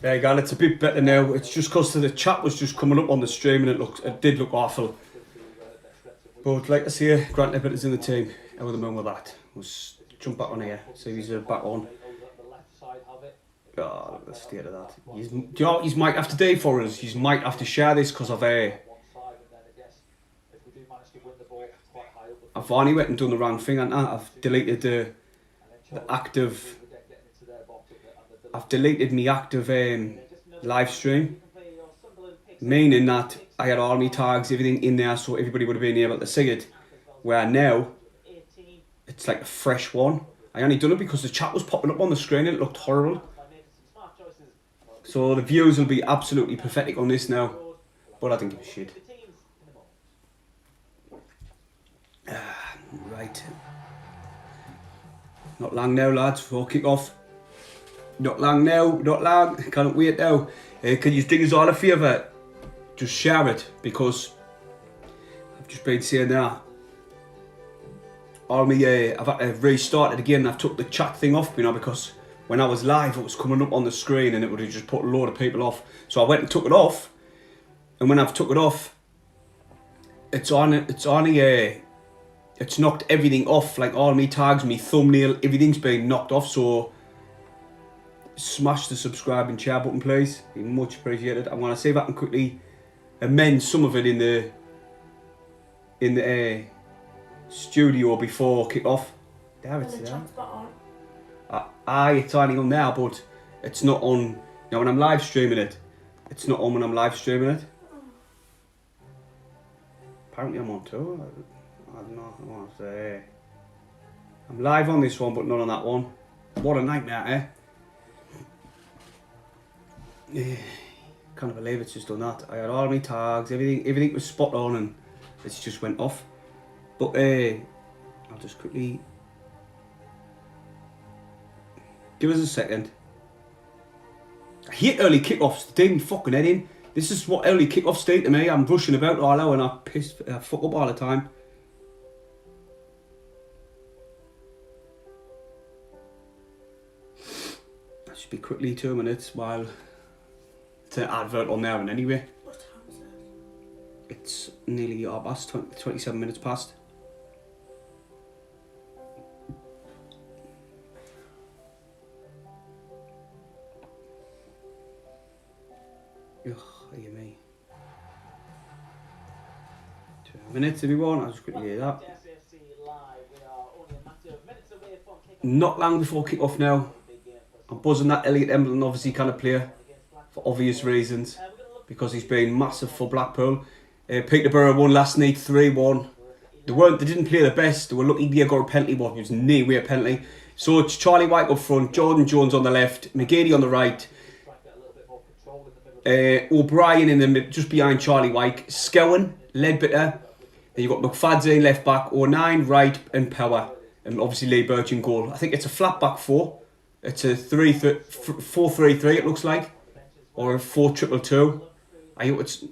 Yeah, again, it's a bit better now. It's just because the chat was just coming up on the stream and it did look awful. But like I say, Grant Ibbott is in the team. How the moon with that? Let's jump back on here. See he's back on. Oh, look at the state of that. Do you know what you might have to do for us? You might have to share this because I've only went and done the wrong thing, and I've deleted the active. I've deleted my active live stream, meaning that I had all my tags, everything in there, so everybody would have been able to see it. Where now, it's like a fresh one. I only done it because the chat was popping up on the screen and it looked horrible. So the views will be absolutely pathetic on this now, but I don't give a shit. Right. Not long now, lads, before kick off. Not long now, not long. Can't wait now. Can you do us all a favour? Just share it, because I've just been saying that. I've had to restart it again. I've took the chat thing off, because when I was live, it was coming up on the screen and it would have just put a load of people off. So I went and took it off, and when I've took it off, it's knocked everything off. Like all me tags, me thumbnail, everything's been knocked off. So smash the subscribe and share button, please. Be much appreciated. I'm gonna see if I can quickly amend some of it in the studio before kick off. There it's there. Aye, it's only on there, but it's not on. Now when I'm live streaming it, it's not on when I'm live streaming it. Apparently I'm on too. I don't know. I want to say I'm live on this one, but not on that one. What a nightmare, eh? Can't believe it's just done that. I had all my tags, everything was spot on, and it just went off. But I'll just quickly give us a second. I hate early kickoffs. They didn't fucking head in. This is what early kickoffs do to me. I'm rushing about all out and I fuck up all the time. That should be quickly 2 minutes while it's an advert on there. And anyway, What time is it? it's nearly 27 minutes past. Ugh, you me. 2 minutes, everyone. I'll just quickly hear that. Not long before kick off now. I'm buzzing that Elliot Embleton obviously kind of player for obvious reasons, because he's been massive for Blackpool. Peterborough won last night 3-1. They didn't play the best. They were lucky to get a penalty, but it was near a penalty. So it's Charlie White up front, Jordan Jones on the left, McGeady on the right. O'Brien in the mid, just behind Charlie White, Scowen, Ledbetter. Then you've got McFadzean left back, O'Nine, Wright and Power. And obviously Lee Birch in goal. I think it's a flat back four. It's a 4-3-3 it looks like. Or a 4-2-2. I hope it's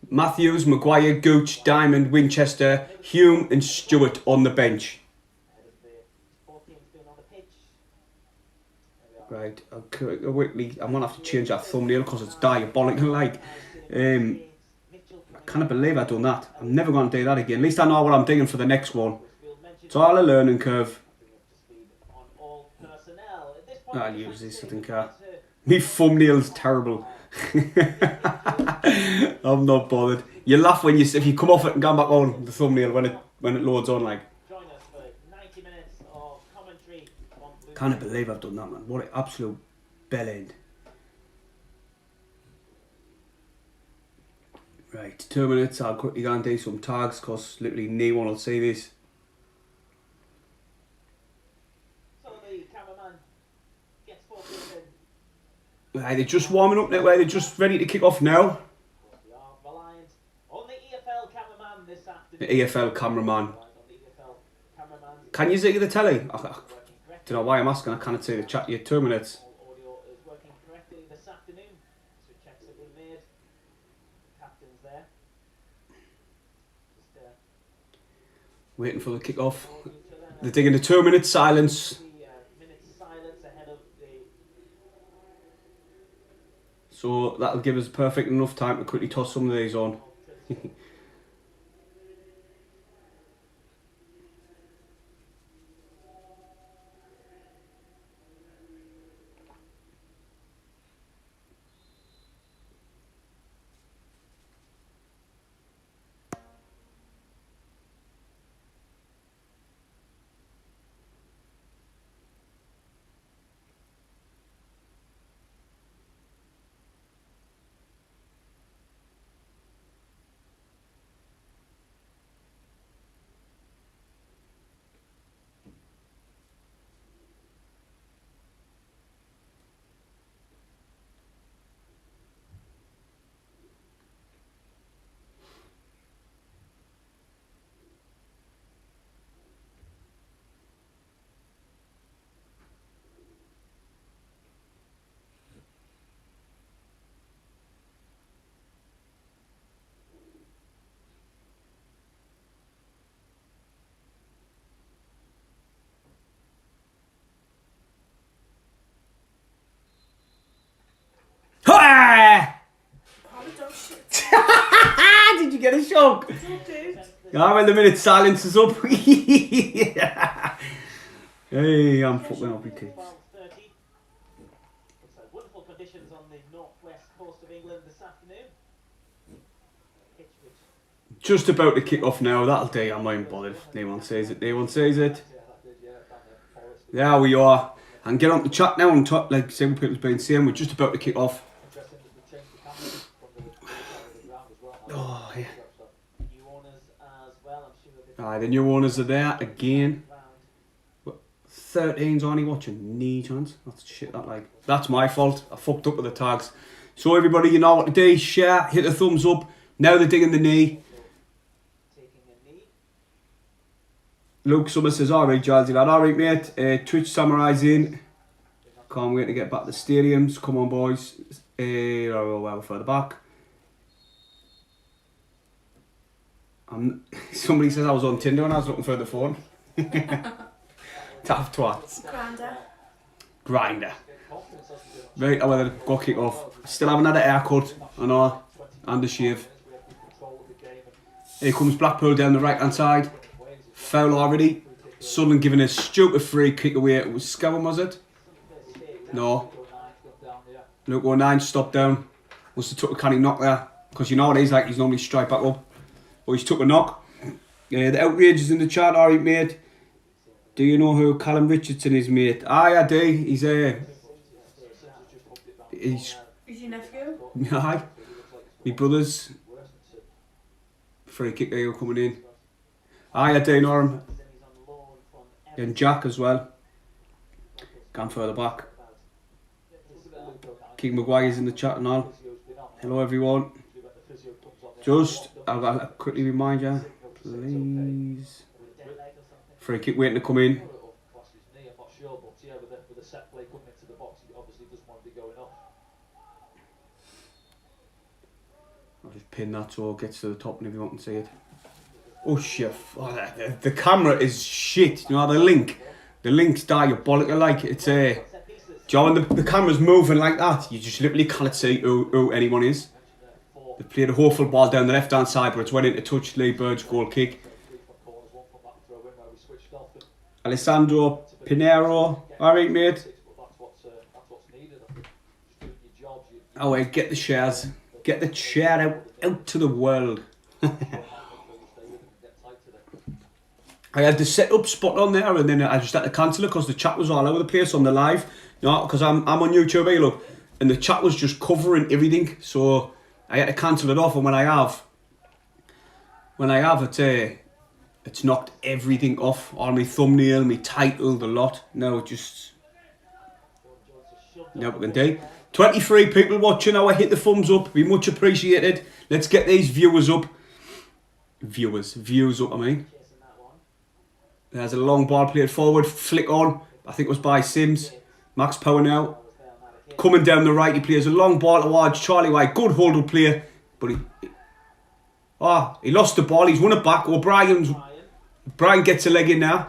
Matthews, Maguire, Gooch, Diamond, Winchester, Hume and Stewart on the bench. Right, I'm gonna have to change that thumbnail because it's diabolical. Like, I can't believe I've done that. I'm never gonna do that again. At least I know what I'm doing for the next one. It's all a learning curve. I'll use this, I think. Me thumbnail's terrible. I'm not bothered. You laugh if you come off it and go back on the thumbnail when it loads on, like. Can't believe I've done that, man. What an absolute bell end. Right, 2 minutes. I'll quickly go and do some tags because literally no one will see this. Right, they're just warming up now. They're just ready to kick off now. The EFL cameraman. Can you see the telly? I don't know why I'm asking. I can't see the chat yet. 2 minutes. Waiting for the kick off. They're taking the 2 minute silence. So that'll give us perfect enough time to quickly toss some of these on. Did you get a shock? Yeah, when the minute silence is up. Yeah. Hey, I'm fucking happy kids. Wonderful conditions on the northwest coast of England this afternoon. Just about to kick off now. That'll do. I'm not even bothered. No one says it. No one says it. There we are. And get on the chat now and talk, like several people's been saying. We're just about to kick off. Oh yeah. Aye, the new owners are there again. 13's only watching. Knee chance. That's shit. That's my fault. I fucked up with the tags. So everybody, you know what to do. Share. Hit the thumbs up. Now they're digging the knee. Luke Summer says, alright, Giles, lad. Alright, mate. Twitch Samurai's in. Can't wait to get back to the stadiums. Come on, boys. Well, further back. Somebody says I was on Tinder when I was looking for the phone. Tough twats. Grinder. Right, I better go kick off. Still haven't had a haircut, I know, and a shave. Here comes Blackpool down the right hand side. Foul already. Sunderland giving a stupid free kick away. It was Scowen, was it? No. Luke 09 stopped down. Must have took a canny knock there. Because you know what he's like, he's normally straight back up. But he's took a knock. The outrage is in the chat, alright mate. Do you know who Callum Richardson is, mate? Aye, I do. He's your nephew? Aye. My brother's free kick there coming in. Aye, I do know him. And Jack as well. Gone further back. King Maguire's in the chat and all. Hello everyone. I'll quickly remind you, please. Free kick waiting to come in. I'll just pin that so it gets to the top and everyone can see it. Oh shit, the camera is shit. You know the link's diabolical, like it's do you know when the camera's moving like that, you just literally can't see who anyone is. They played a hopeful ball down the left hand side, but it's went into touch. Lee Bird's goal kick. Alessandro Pinero, alright mate. Oh wait, get the shares. Get the share out to the world. I had the setup spot on there and then I just had to cancel it because the chat was all over the place on the live. No, because I'm on YouTube, hey, look, and the chat was just covering everything, so I had to cancel it off. And when I have it's knocked everything off. All my thumbnail, my title, the lot. No, just no, we can do. 23 people watching. Now I hit the thumbs up. Be much appreciated. Let's get these viewers up. Views up. I mean. There's a long ball played forward, flick on. I think it was by Sims. Max Power now. Coming down the right, he plays a long ball towards Charlie White. Good hold up player. But he lost the ball. He's won it back. Brian gets a leg in now.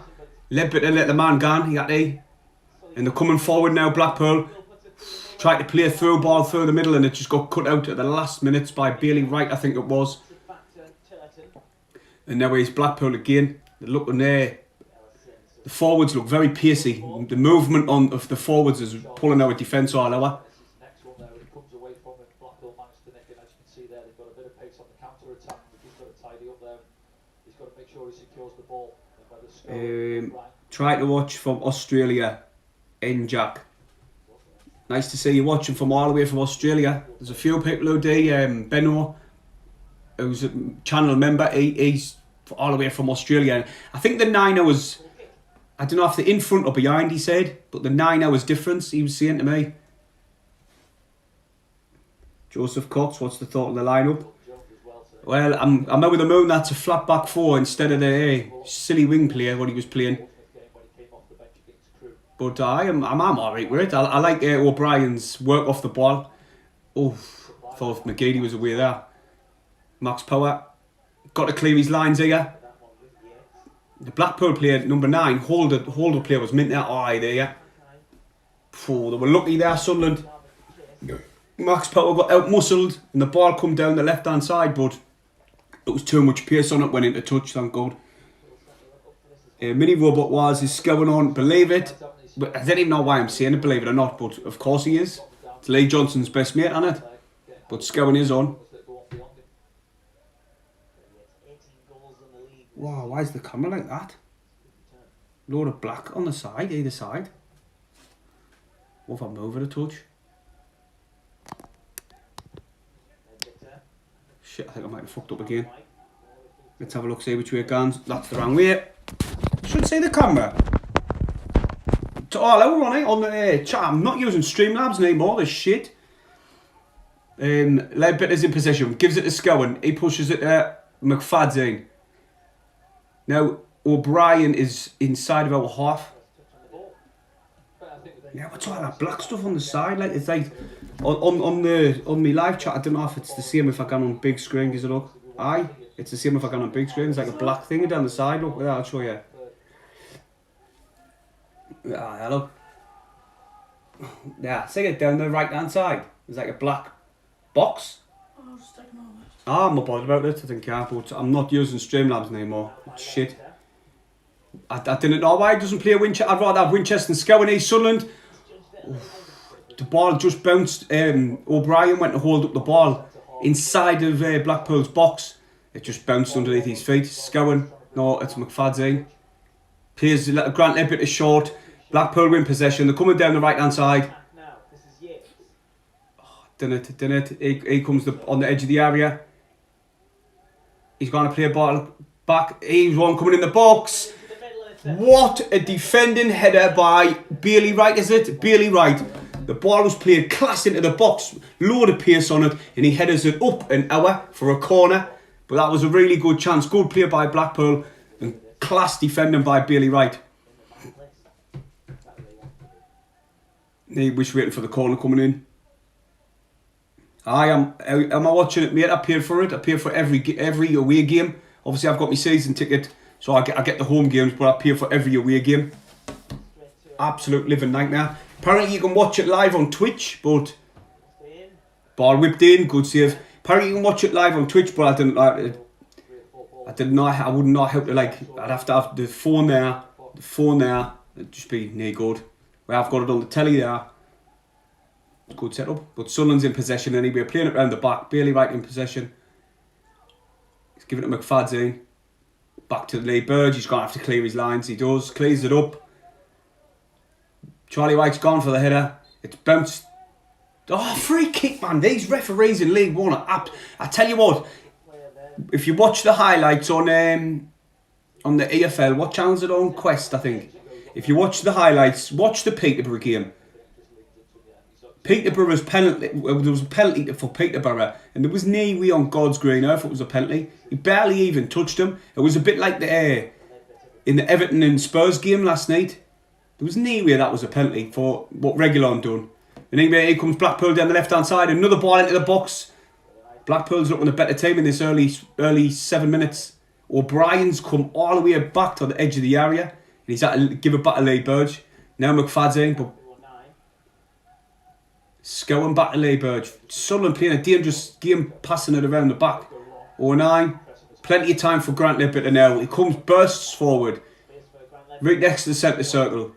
Let the man go. He had to. And they're coming forward now, Blackpool. tried to play a through ball through the middle and it just got cut out at the last minutes by Bailey Wright, I think it was. And now he's Blackpool again. They're looking there. The forwards look very pacey. The movement of the forwards is pulling our defence all over. Next one there, when it comes away from him, Blackpool managed to nick it. As you can see there, they've got a bit of pace on the counter attack. He's got to tidy up there. He's got to make sure he secures the ball. Try to watch from Australia, Jack. Nice to see you watching from all the way from Australia. There's a few people who do. Benno, who's a channel member, he's all the way from Australia. I think the 9 hours, I don't know if they're in front or behind, he said, but the 9 hours difference, he was saying to me. Joseph Cox, what's the thought of the lineup? Well, I'm out with the moon. That's a flat back 4 instead of the silly wing player what he was playing. But I'm alright with it. I like O'Brien's work off the ball. Oh, thought McGeady was away there. Max Power got to clear his lines here. The Blackpool player, number 9, holder player was mint there. Oh, there. Oh, they were lucky there, Sunderland. Max Power got out muscled and the ball come down the left hand side, but it was too much pace on it, went into touch, thank God. Mini Robot Wars is going on, believe it. But I don't even know why I'm saying it, believe it or not, but of course he is. It's Lee Johnson's best mate, isn't it? But Scowen is on. Wow, why is the camera like that? Load of black on the side, either side. What if I move it a touch? Shit, I think I might have fucked up again. Let's have a look, see which way it goes. That's the wrong way. Should see the camera. To all out on it, on the chat. I'm not using Streamlabs anymore, this shit. Ledbetter's in possession, gives it to Scowen. He pushes it to McFadden. Now, O'Brien is inside of our half. Yeah, what's all that black stuff on the side? Like it's like on my live chat. I don't know if it's the same if I can on big screen. Does it look? Aye, it's the same if I can on big screen. It's like a black thing down the side. Look, I'll show you. Ah, hello. Yeah, see it down the right hand side. There's like a black box. I'll just take them over. I'm not bothered about it. I think but I'm not using Streamlabs anymore. It's shit. I didn't know why he doesn't play Winchester. I'd rather have Winchester and Scowen. East Sunderland. Oof. The ball just bounced. O'Brien went to hold up the ball inside of Blackpool's box. It just bounced underneath his feet. Scowen. No, it's McFadden. Here's Grant Leppert is short. Blackpool win possession. They're coming down the right hand side. Oh, done it. He comes on the edge of the area. He's going to play a ball back. He's one coming in the box. What a defending header by Bailey Wright, is it? Bailey Wright. The ball was played class into the box. Load of pace on it. And he headers it up an hour for a corner. But that was a really good chance. Good play by Blackpool. And class defending by Bailey Wright. He was waiting for the corner coming in. Am I watching it, mate? I paid for it. I paid for every away game. Obviously, I've got my season ticket, so I get the home games, but I pay for every away game. Absolute living nightmare. Apparently, you can watch it live on Twitch, but ball whipped in, good save. Apparently, you can watch it live on Twitch, but I didn't like it. I wouldn't know how to I'd have to have the phone there. It'd just be no good. Well, I've got it on the telly there. Good setup. But Sunderland's in possession anyway. Playing it round the back. Bailey Wright in possession. He's giving it to McFadden. Back to Lee Burge. He's going to have to clear his lines. He does. Clears it up. Charlie White's gone for the header. It's bounced. Oh, free kick, man. These referees in League One are apt. I tell you what. If you watch the highlights on the EFL, what channel's it on? Quest, I think. If you watch the highlights, watch the Peterborough game. Peterborough's penalty, there was a penalty for Peterborough, and there was no way on God's green earth it was a penalty. He barely even touched him. It was a bit like in the Everton and Spurs game last night. There was no way that was a penalty for what Reguilon done. And anyway, here comes Blackpool down the left hand side, another ball into the box. Blackpool's looking a better team in this early 7 minutes. O'Brien's come all the way back to the edge of the area, and he's had to give it back to Lee Burge. Now McFadden, but Scowen back to Lee Burge. Sunderland playing a dangerous game, passing it around the back. 09. Plenty of time for Grant Lippert now. He comes, bursts forward. Right next to the centre circle.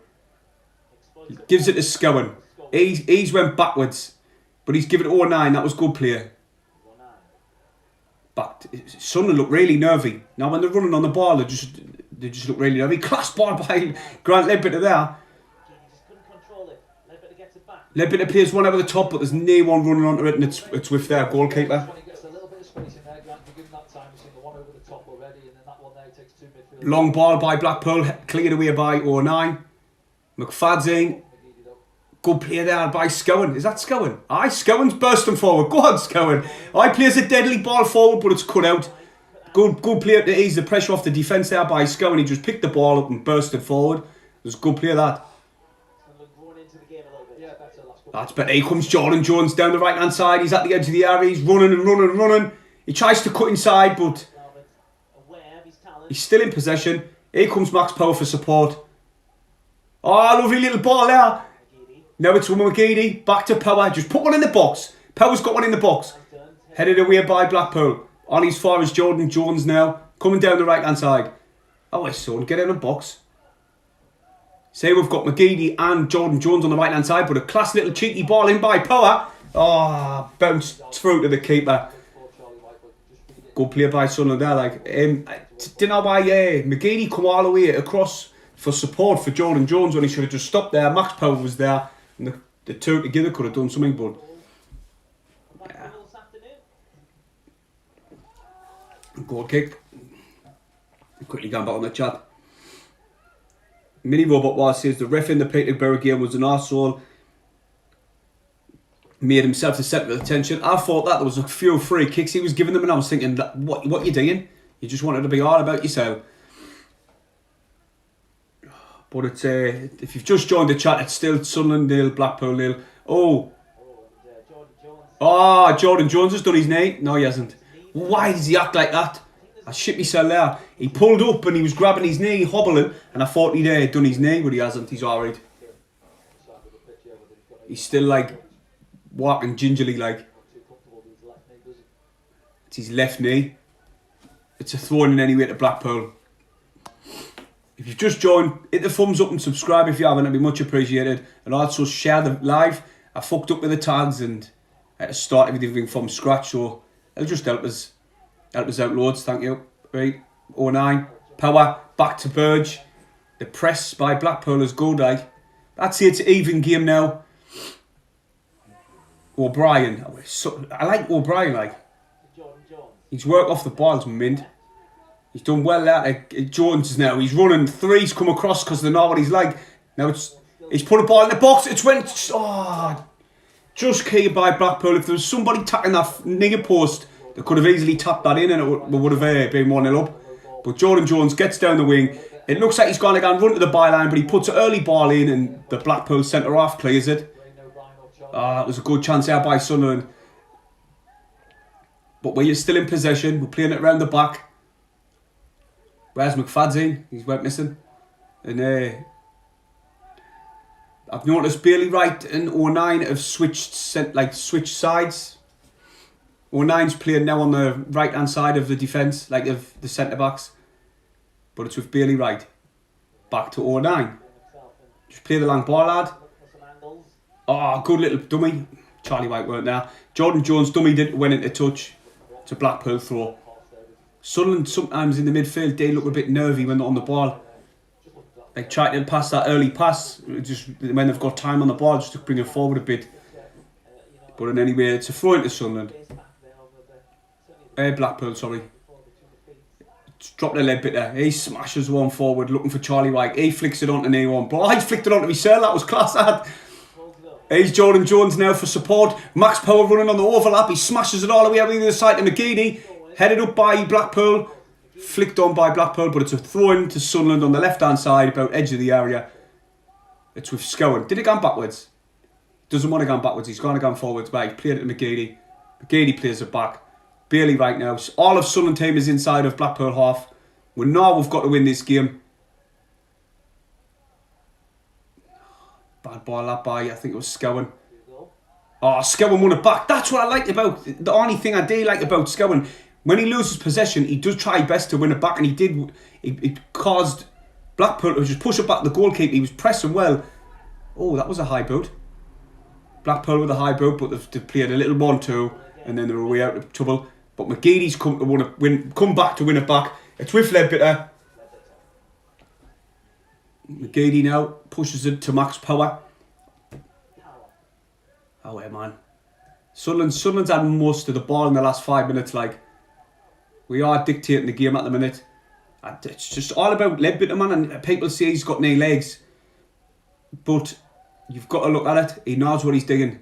Gives it to Scowen. He's went backwards. But he's given it 09. That was good play. But Sunderland look really nervy. Now when they're running on the ball, they just look really nervy. Class ball by Grant Lippert there. Lippert plays one over the top, but there's no one running onto it, and it's with their goalkeeper. Long ball by Blackpool, cleared away by 09. McFadzean. Good play there by Scowen. Is that Scowen? Aye, Scowen's bursting forward. Go on, Scowen. Aye, plays a deadly ball forward, but it's cut out. Good play to ease the pressure off the defence there by Scowen. He just picked the ball up and bursted forward. It was a good play that. That's better. Here comes Jordan Jones down the right hand side. He's at the edge of the area. He's running and running and running. He tries to cut inside, but he's still in possession. Here comes Max Power for support. Oh, lovely little ball there. Now it's from McGeady. Back to Power. Just put one in the box. Power's got one in the box. Headed away by Blackpool. On as far as Jordan Jones now. Coming down the right hand side. Oh, my son, get in the box. Say we've got McGeady and Jordan Jones on the right hand side, but a class little cheeky ball in by Power. Oh, bounced through to the keeper. Good play by Sunderland there. Like, didn't know why McGeady come all the way across for support for Jordan Jones when he should have just stopped there. Max Power was there, and the two together could have done something, but yeah. Goal kick. Quickly going back on the chat. Mini Robot was says the ref in the Peterborough game was an arsehole. Made himself the centre of attention. I thought that there was a few free kicks he was giving them, and I was thinking, what you doing? You just wanted to be all about yourself. But it's if you've just joined the chat, it's still Sunderland 0, Blackpool 0. Jordan Jones has done his knee. No, he hasn't. Why does he act like that? I shit myself there. He pulled up and he was grabbing his knee, hobbling, and I thought he'd done his knee, but he hasn't. He's alright. He's still like walking gingerly, like it's his left knee. It's a throw in anyway to Blackpool. If you've just joined, hit the thumbs up and subscribe if you haven't. It'd be much appreciated. And also share the live. I fucked up with the tags and I had to start everything from scratch, so it'll just help us out loads. Thank you. Right, 09. Power back to Burge. The press by Blackpool is good. Like that's it. It's an even game now. O'Brien. I like O'Brien. Like he's work off the ball is mint. He's done well there. Jones now. He's running threes come across because they know what he's like. Now he's put a ball in the box. It's went. Just key by Blackpool. If there was somebody tapping that near post, they could have easily tapped that in and it would have been 1-0 up. But Jordan Jones gets down the wing. It looks like he's going to go and run to the byline, but he puts an early ball in and the Blackpool centre half clears it. It was a good chance there by Sunderland. But we're still in possession. We're playing it around the back. Where's McFadzean? He's went missing. And I've noticed Bailey Wright and 09 have switched sides. 09's playing now on the right hand side of the defence, like of the centre backs. But it's with Bailey Wright. Back to 09. Just play the long ball, lad. Oh, good little dummy. Charlie White weren't there. Jordan Jones dummy went into touch. It's a Blackpool throw. Sunderland sometimes in the midfield they look a bit nervy when they're on the ball. Like trying to pass that early pass, just when they've got time on the ball, just to bring it forward a bit. But in any way, it's a throw into Sunderland. Blackpool, sorry. Dropped a leg bit there. He smashes one forward, looking for Charlie White. He flicks it onto A1. But I flicked it onto myself. That was class. That. Here's Jordan Jones now for support. Max Power running on the overlap. He smashes it all the way over the other side to McGeady. Headed up by Blackpool. Flicked on by Blackpool, but it's a throw in to Sunderland on the left-hand side, about edge of the area. It's with Scowen. Did he go backwards? Doesn't want to go backwards. He's going to go forwards. But he's played it to McGeady. McGeady plays it back. Bailey right now. All of Sunderland team is inside of Blackpool half. We know we've got to win this game. Bad ball that by, I think it was Scowen. Oh, Scowen won it back. That's what I liked about, the only thing I do like about Scowen. When he loses possession, he does try his best to win it back, and he did. It caused Blackpool to just push it back to the goalkeeper. He was pressing well. Oh, that was a high boot. Blackpool with a high boot, but they've played a little 1-2, and then they were way out of trouble. But McGeady's come back to win it back. It's with Ledbetter. McGeady now pushes it to max power. Oh, yeah, man. Sunderland's had most of the ball in the last 5 minutes. Like, we are dictating the game at the minute. It's just all about Ledbetter, man. And people say he's got no legs, but you've got to look at it. He knows what he's doing.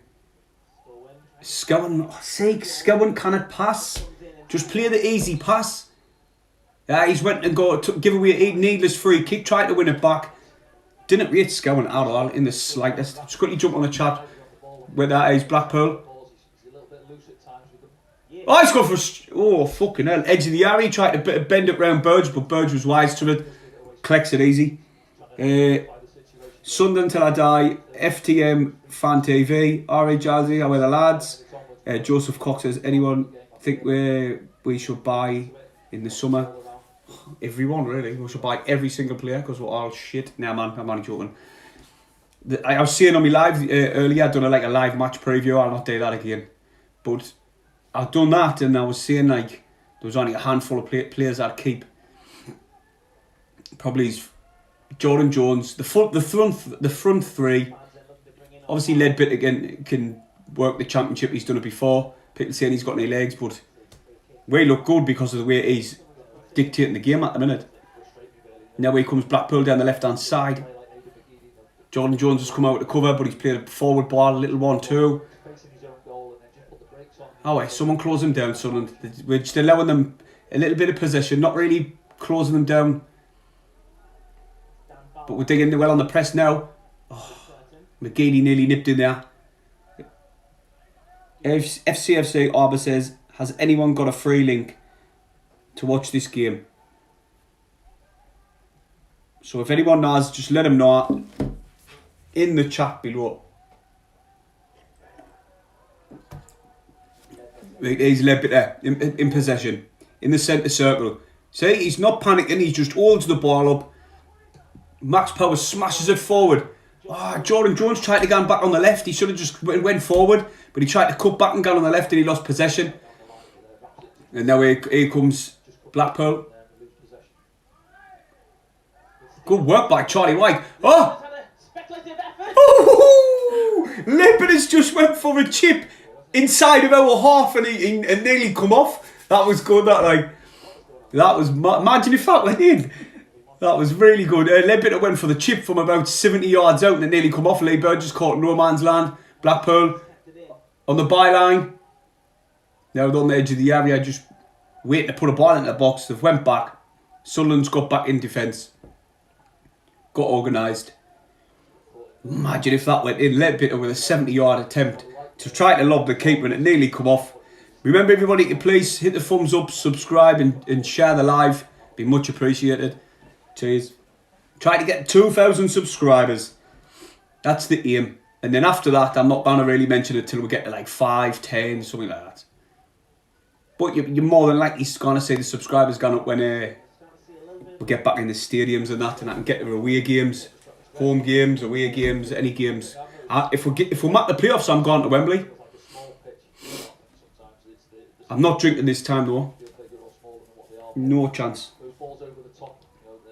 Scowen cannot pass. Just play the easy pass. Yeah, he's went and give away a needless free kick, tried to win it back. Didn't rate Scowen at all in the slightest. Just quickly jump on the chat with that is Blackpool. Oh, he's gone for fucking hell. Edge of the area. He tried to bend it round Burge, but Burge was wise to it. Collects it easy. Sunderland till I die. FTM Fan TV. R.A. Jazzy. How are the lads? Joseph Cox says, anyone think we should buy in the summer? Everyone, really. We should buy every single player because we're all shit. Nah, man, I'm only joking. I was saying on my live earlier, I'd done a live match preview. I'll not do that again. But I've done that, and I was saying like there was only a handful of players I'd keep. Probably Jordan Jones, the front three. Obviously, Ledbetter can work the championship. He's done it before. People saying he's got any legs, but we look good because of the way he's dictating the game at the minute. Now here comes Blackpool down the left hand side. Jordan Jones has come out with the cover, but he's played a forward ball, a little 1-2. Oh, wait, someone close him down, Sunderland. We're just allowing them a little bit of possession, not really closing them down. But we're digging well on the press now. Oh, McGeady nearly nipped in there. FCFC Arbor says, has anyone got a free link to watch this game? So if anyone knows, just let them know in the chat below. He's Ledbetter in possession, in the centre circle. See, he's not panicking, he just holds the ball up. Max Power smashes it forward. Jordan Jones tried to go back on the left. He should have just went forward, but he tried to cut back and go on the left and he lost possession. And now here comes Blackpool. Good work by Charlie White. Oh! Ledbetter's just went for a chip inside of our half and he nearly come off. That was good. That was imagine if that went in. That was really good. Ledbetter went for the chip from about 70 yards out and it nearly come off. Lee Bird just caught no man's land. Blackpool on the byline. Now on the edge of the area, just waiting to put a ball into the box. They've went back. Sunderland's got back in defence. Got organised. Imagine if that went in. Ledbetter with a 70-yard attempt to try to lob the keeper and it nearly come off. Remember everybody to please hit the thumbs up, subscribe and share the live. Be much appreciated. Cheers. Try to get 2,000 subscribers. That's the aim. And then after that, I'm not going to really mention it till we get to like 5, 10, something like that. But you're more than likely going to see the subscribers gone up when we get back in the stadiums and that, and I can get to away games, home games, away games, any games. If we make the playoffs, I'm going to Wembley. I'm not drinking this time though. No chance.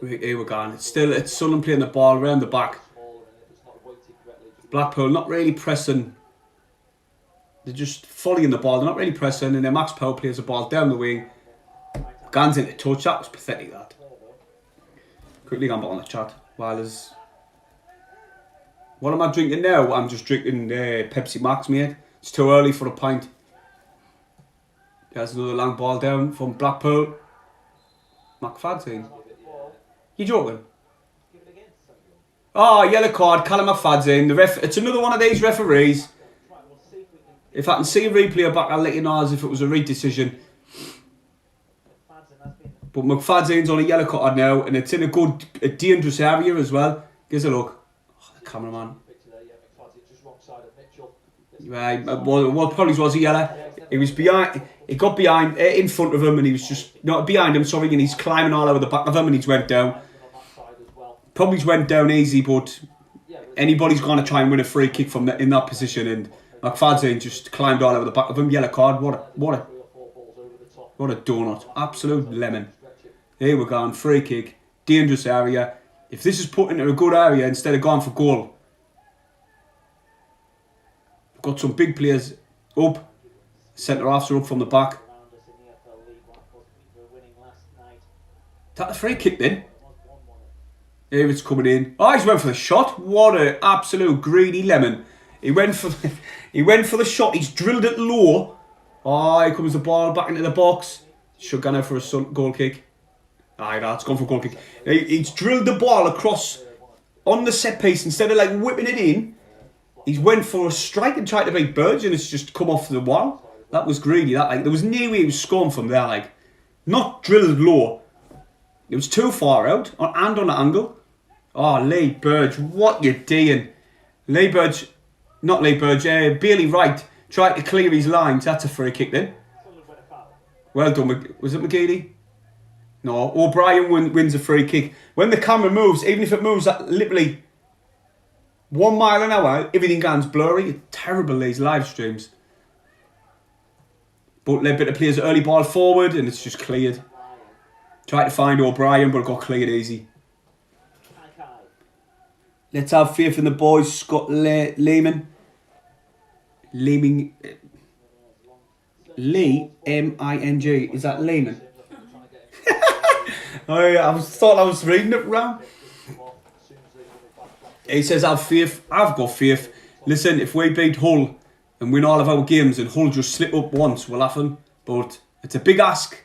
Here we're going. It's Sunderland playing the ball around the back. Blackpool not really pressing. They're just volleying the ball. They're not really pressing, and then Max Powell plays the ball down the wing. Gans into touch. That was pathetic. That. Quickly gone back on the chat. While there's. What am I drinking now? I'm just drinking Pepsi Max, mate. It's too early for a pint. There's another long ball down from Blackpool. McFadden. You joking? Oh, yellow card, Callum McFadden. It's another one of these referees. If I can see a replay back, I'll let you know as if it was a read decision. But McFadden's on a yellow card now, and it's in a dangerous area as well. Gives a look. Oh, the cameraman. Right, well, probably was a yellow. He was behind. He got behind, in front of him, and he was just not behind him. Sorry, and he's climbing all over the back of him, and he's went down. Probably went down easy, but anybody's going to try and win a free kick from in that position, and McFadzean just climbed all over the back of him. Yellow card. What a donut! Absolute lemon. Here we're going. Free kick. Dangerous area. If this is put into a good area instead of going for goal, we've got some big players up. Centre halves are up from the back. Is that the free kick then? Here it's coming in. Oh, he's went for the shot. What an absolute greedy lemon. He went for the shot. He's drilled it low. Oh, here comes the ball back into the box. Should go now for a goal kick. Aye, that's gone for a goal kick. He's drilled the ball across on the set piece instead of like whipping it in. He's went for a strike and tried to beat Burge, and it's just come off the wall. That was greedy. That like there was no way he was scoring from there. Like not drilled low. It was too far out and on an angle. Oh, Lee Burge, what you doing? Bailey Wright tried to clear his lines. That's a free kick then. Well done. Was it McGeady? No, O'Brien wins a free kick. When the camera moves, even if it moves at literally 1 mile an hour, everything goes blurry. It's terrible, these live streams. But a bit of players early ball forward, and it's just cleared. Tried to find O'Brien, but it got cleared easy. Let's have faith in the boys. Scott Lehman. Lee, M-I-N-G. Is that Lehman? I thought I was reading it wrong. He says, have faith. I've got faith. Listen, if we beat Hull and win all of our games and Hull just slip up once, we'll happen. But it's a big ask.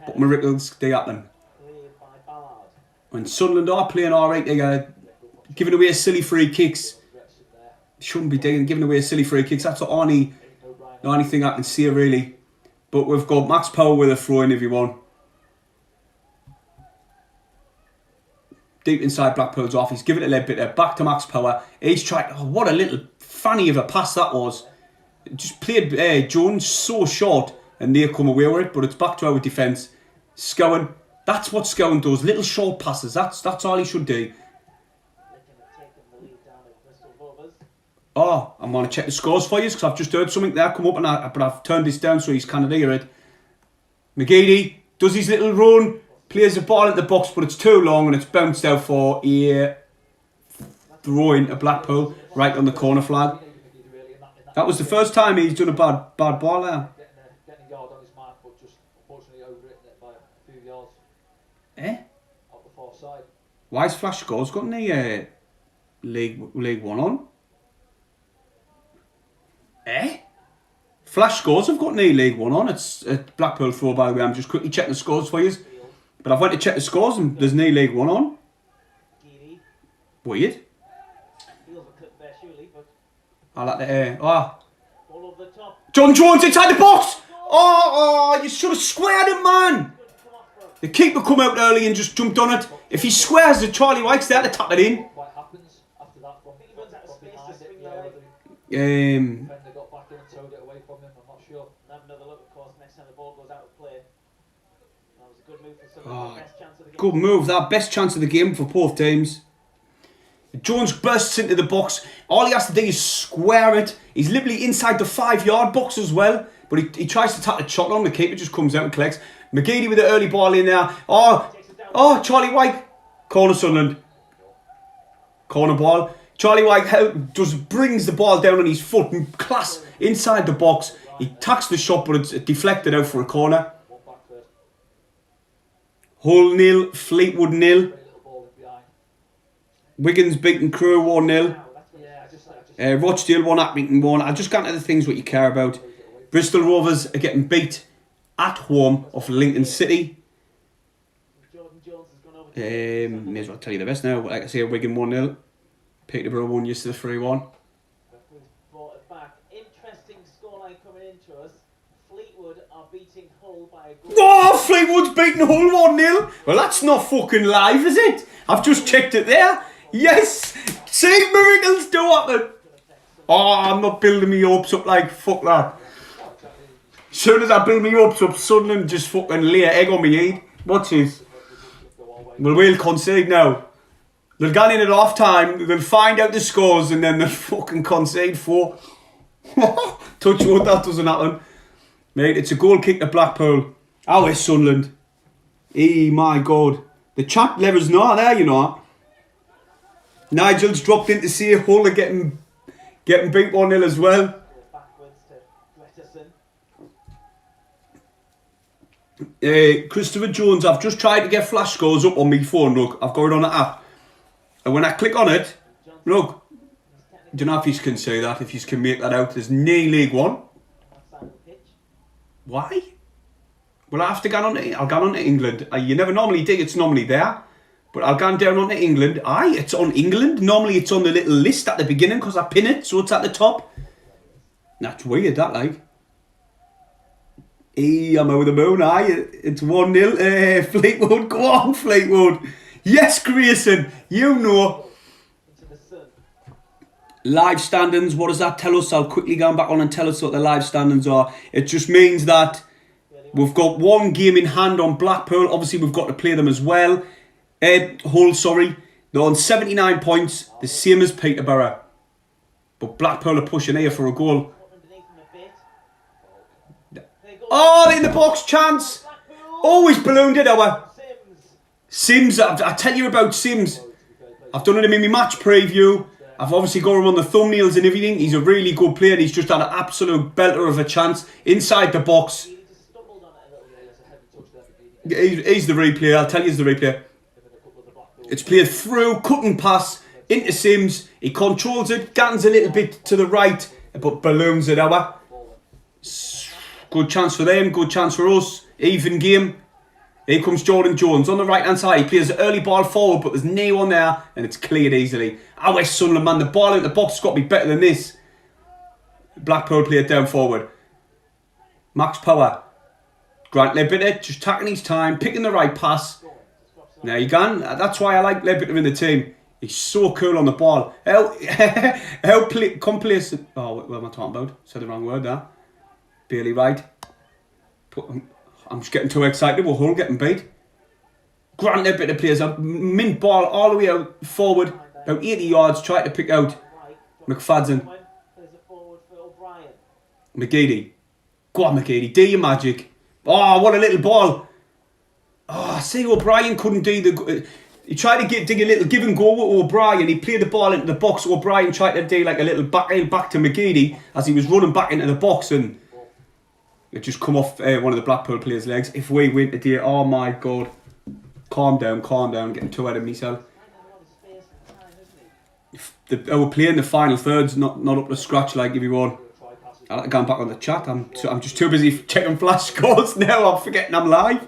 But miracles, they happen. When Sunderland are playing alright, they are giving away silly free kicks. Shouldn't be giving away silly free kicks. That's the only thing I can see really. But we've got Max Power with a throw in if you want. Deep inside Blackpool's off. He's giving it a little bit there. Back to Max Power. He's tried. Oh, what a little fanny of a pass that was. Just played Jones so short and they come away with it. But it's back to our defence. Scowen. That's what Scowen does. Little short passes. That's all he should do. Oh, I'm going to check the scores for you because I've just heard something there come up, but I've turned this down so he's can't hear it. McGeady does his little run, plays the ball at the box, but it's too long and it's bounced out for a throw in a Blackpool right on the corner flag. That was the first time he's done a bad ball there. Getting a yard on his mark, but just unfortunately overwritten it by a few yards. Out the far side. Why has Flash Scores got any League One on? Flash Scores have got any League One on. It's a Blackpool throw, by the way. I'm just quickly checking the scores for you. But I've went to check the scores and there's no League One on. Weird. I like the John Jones inside the box! Oh, you should have squared him, man! The keeper come out early and just jumped on it. If he squares it, Charlie White's there to tap it in. What happens after that from behind it? They got back in and towed it away from him, I'm not sure. have another look, of course, next time the ball goes out of play. That was a good move for Oh, Sunderland. Best chance of the game. good move, that best chance of the game for both teams. Jones bursts into the box. All he has to do is square it. He's literally inside the 5-yard box as well. But he tries to tap the shot on. The keeper just comes out and collects. McGeady with the early ball in there. Oh, Charlie White. Corner Sunderland. Corner ball. Charlie White just brings the ball down on his foot and class inside the box. He tacks the shot, but it's deflected out for a corner. Hull 0, Fleetwood 0. Wigan's beaten Crewe 1-0. Rochdale 1, Accrington 1. I'll just get into the things what you care about. Bristol Rovers are getting beat at home off Lincoln City. May as well tell you the best now. Like I say, Wigan 1-0. Peterborough won yesterday 3-1. Brought it back. Interesting scoreline coming into us. Fleetwood are beating Hull by a goal. Oh, Fleetwood's beaten Hull 1-0. Well, that's not fucking live, is it? I've just checked it there. Yes! See, miracles do happen. Oh, I'm not building me hopes up like fuck that. As soon as I build me hopes up, Sunderland just fucking lay an egg on me head. Watch this. Well, we'll concede now. They'll get in at half time, they'll find out the scores, and then they'll fucking concede 4. Touch wood, that doesn't happen. Mate, it's a goal kick to Blackpool. Oh, it's Sunderland. Hey, my God. The chat levels not there, you know. Nigel's dropped in to see a Hull are getting beat 1-0 as well. Christopher Jones, I've just tried to get flash scores up on my phone. Look, I've got it on the app. And when I click on it, look, I don't know if you can say that, if you can make that out. There's no League One. Why? Well, I have to get on to, I'll get on to England. You never normally do, it's normally there. But I'll go down onto England. Aye, it's on England. Normally it's on the little list at the beginning because I pin it, so it's at the top. That's weird, that like. Hey, I'm over the moon, aye. It's 1-0. Fleetwood, go on, Fleetwood. Yes, Grayson, you know. Live standings, what does that tell us? I'll quickly go back on and tell us what the live standings are. It just means that we've got one game in hand on Blackpool. Obviously, we've got to play them as well. Hull, sorry. They're on 79 points, the same as Peterborough. But Blackpool are pushing here for a goal. Oh, in the box, chance. Always ballooned it, our. Sims, I tell you about Sims. I've done it in my match preview. I've obviously got him on the thumbnails and everything. He's a really good player and he's just had an absolute belter of a chance inside the box. He's the replay, I'll tell you he's the replay. It's played through, cut and pass, into Sims. He controls it, gets a little bit to the right, but balloons it out. Good chance for them, good chance for us. Even game. Here comes Jordan Jones on the right hand side. He plays an early ball forward, but there's no one there, and it's cleared easily. Oh, West Sunderland, man. The ball in the box has got to be better than this. Blackpool play it down forward. Max Power. Grant Leadbitter just taking his time, picking the right pass. There you go. That's why I like Leadbitter in the team. He's so cool on the ball. How complacent. Oh, what am I talking about? Said the wrong word there. Barely right. I'm just getting too excited. We're Hull getting beat. Grant Leadbitter plays a mint ball all the way out forward. About 80 yards. Trying to pick out McFadden. McGeady. Go on, McGeady. Do your magic. Oh, what a little ball. Oh, I see O'Brien couldn't do the... He tried to dig a little give and go with O'Brien. He played the ball into the box. O'Brien tried to do like a little back to McGeady as he was running back into the box, and it just come off one of the Blackpool players' legs. If we win today, oh my God. Calm down, getting too ahead of myself. We're playing the final thirds, not up to scratch like everyone. I like to go back on the chat. I'm just too busy checking flash scores now. I'm forgetting I'm live.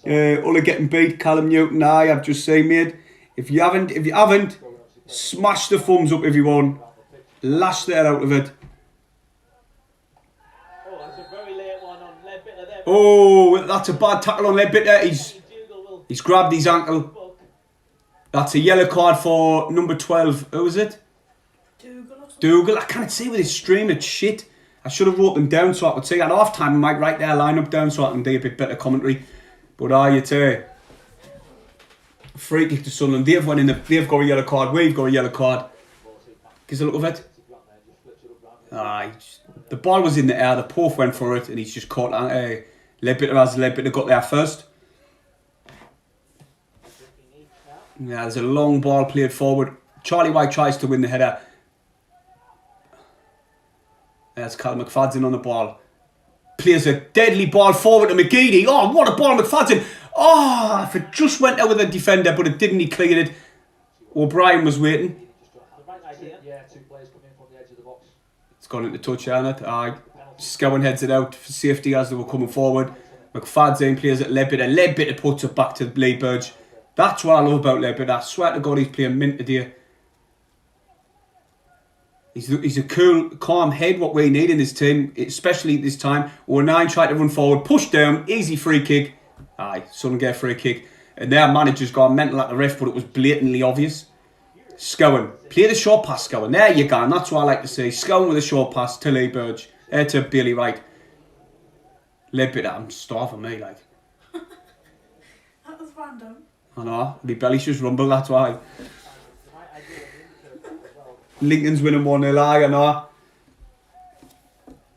All getting beat. Callum Newton. I've just seen, mate. If you haven't, smash the thumbs up, everyone. Lash the hell out of it. Oh, that's a bad tackle on Leadbitter. He's grabbed his ankle. That's a yellow card for number 12. Who is it? Dougal. I can't see with his stream. It's shit. I should have wrote them down so I could see. At half time, I might write their lineup down so I can do a bit better commentary. But it's a free kick to Sunderland. They've got a yellow card. We've got a yellow card. Gives a look of it. The ball was in the air. The Pope went for it, and he's just caught. Leadbitter got there first. Yeah, there's a long ball played forward. Charlie White tries to win the header. There's Callum McFadden on the ball. Plays a deadly ball forward to McGeady. Oh, what a ball, McFadden. Oh, if it just went out with the defender, but it didn't. He cleared it. O'Brien was waiting. Yeah, two players coming from the edge of the box. It's gone into touch, hasn't it? Scowen heads it out for safety as they were coming forward. McFadden plays at Leadbitter. Leadbitter puts it back to Lee Burge. That's what I love about Leadbitter. I swear to God, he's playing mint today. He's a cool, calm head, what we need in this team, especially this time. O'Neill tried to run forward, push down, easy free kick. Sunderland get a free kick. And their manager's gone mental at the ref, but it was blatantly obvious. Scowen. Play the short pass, Scowen. There you go. And that's what I like to see. Scowen with a short pass to Lee Burge. To Bailey Wright. Little bit I'm starving me, like. That was random. I know. My belly's just rumble, that's why. Lincoln's winning 1-0, I know.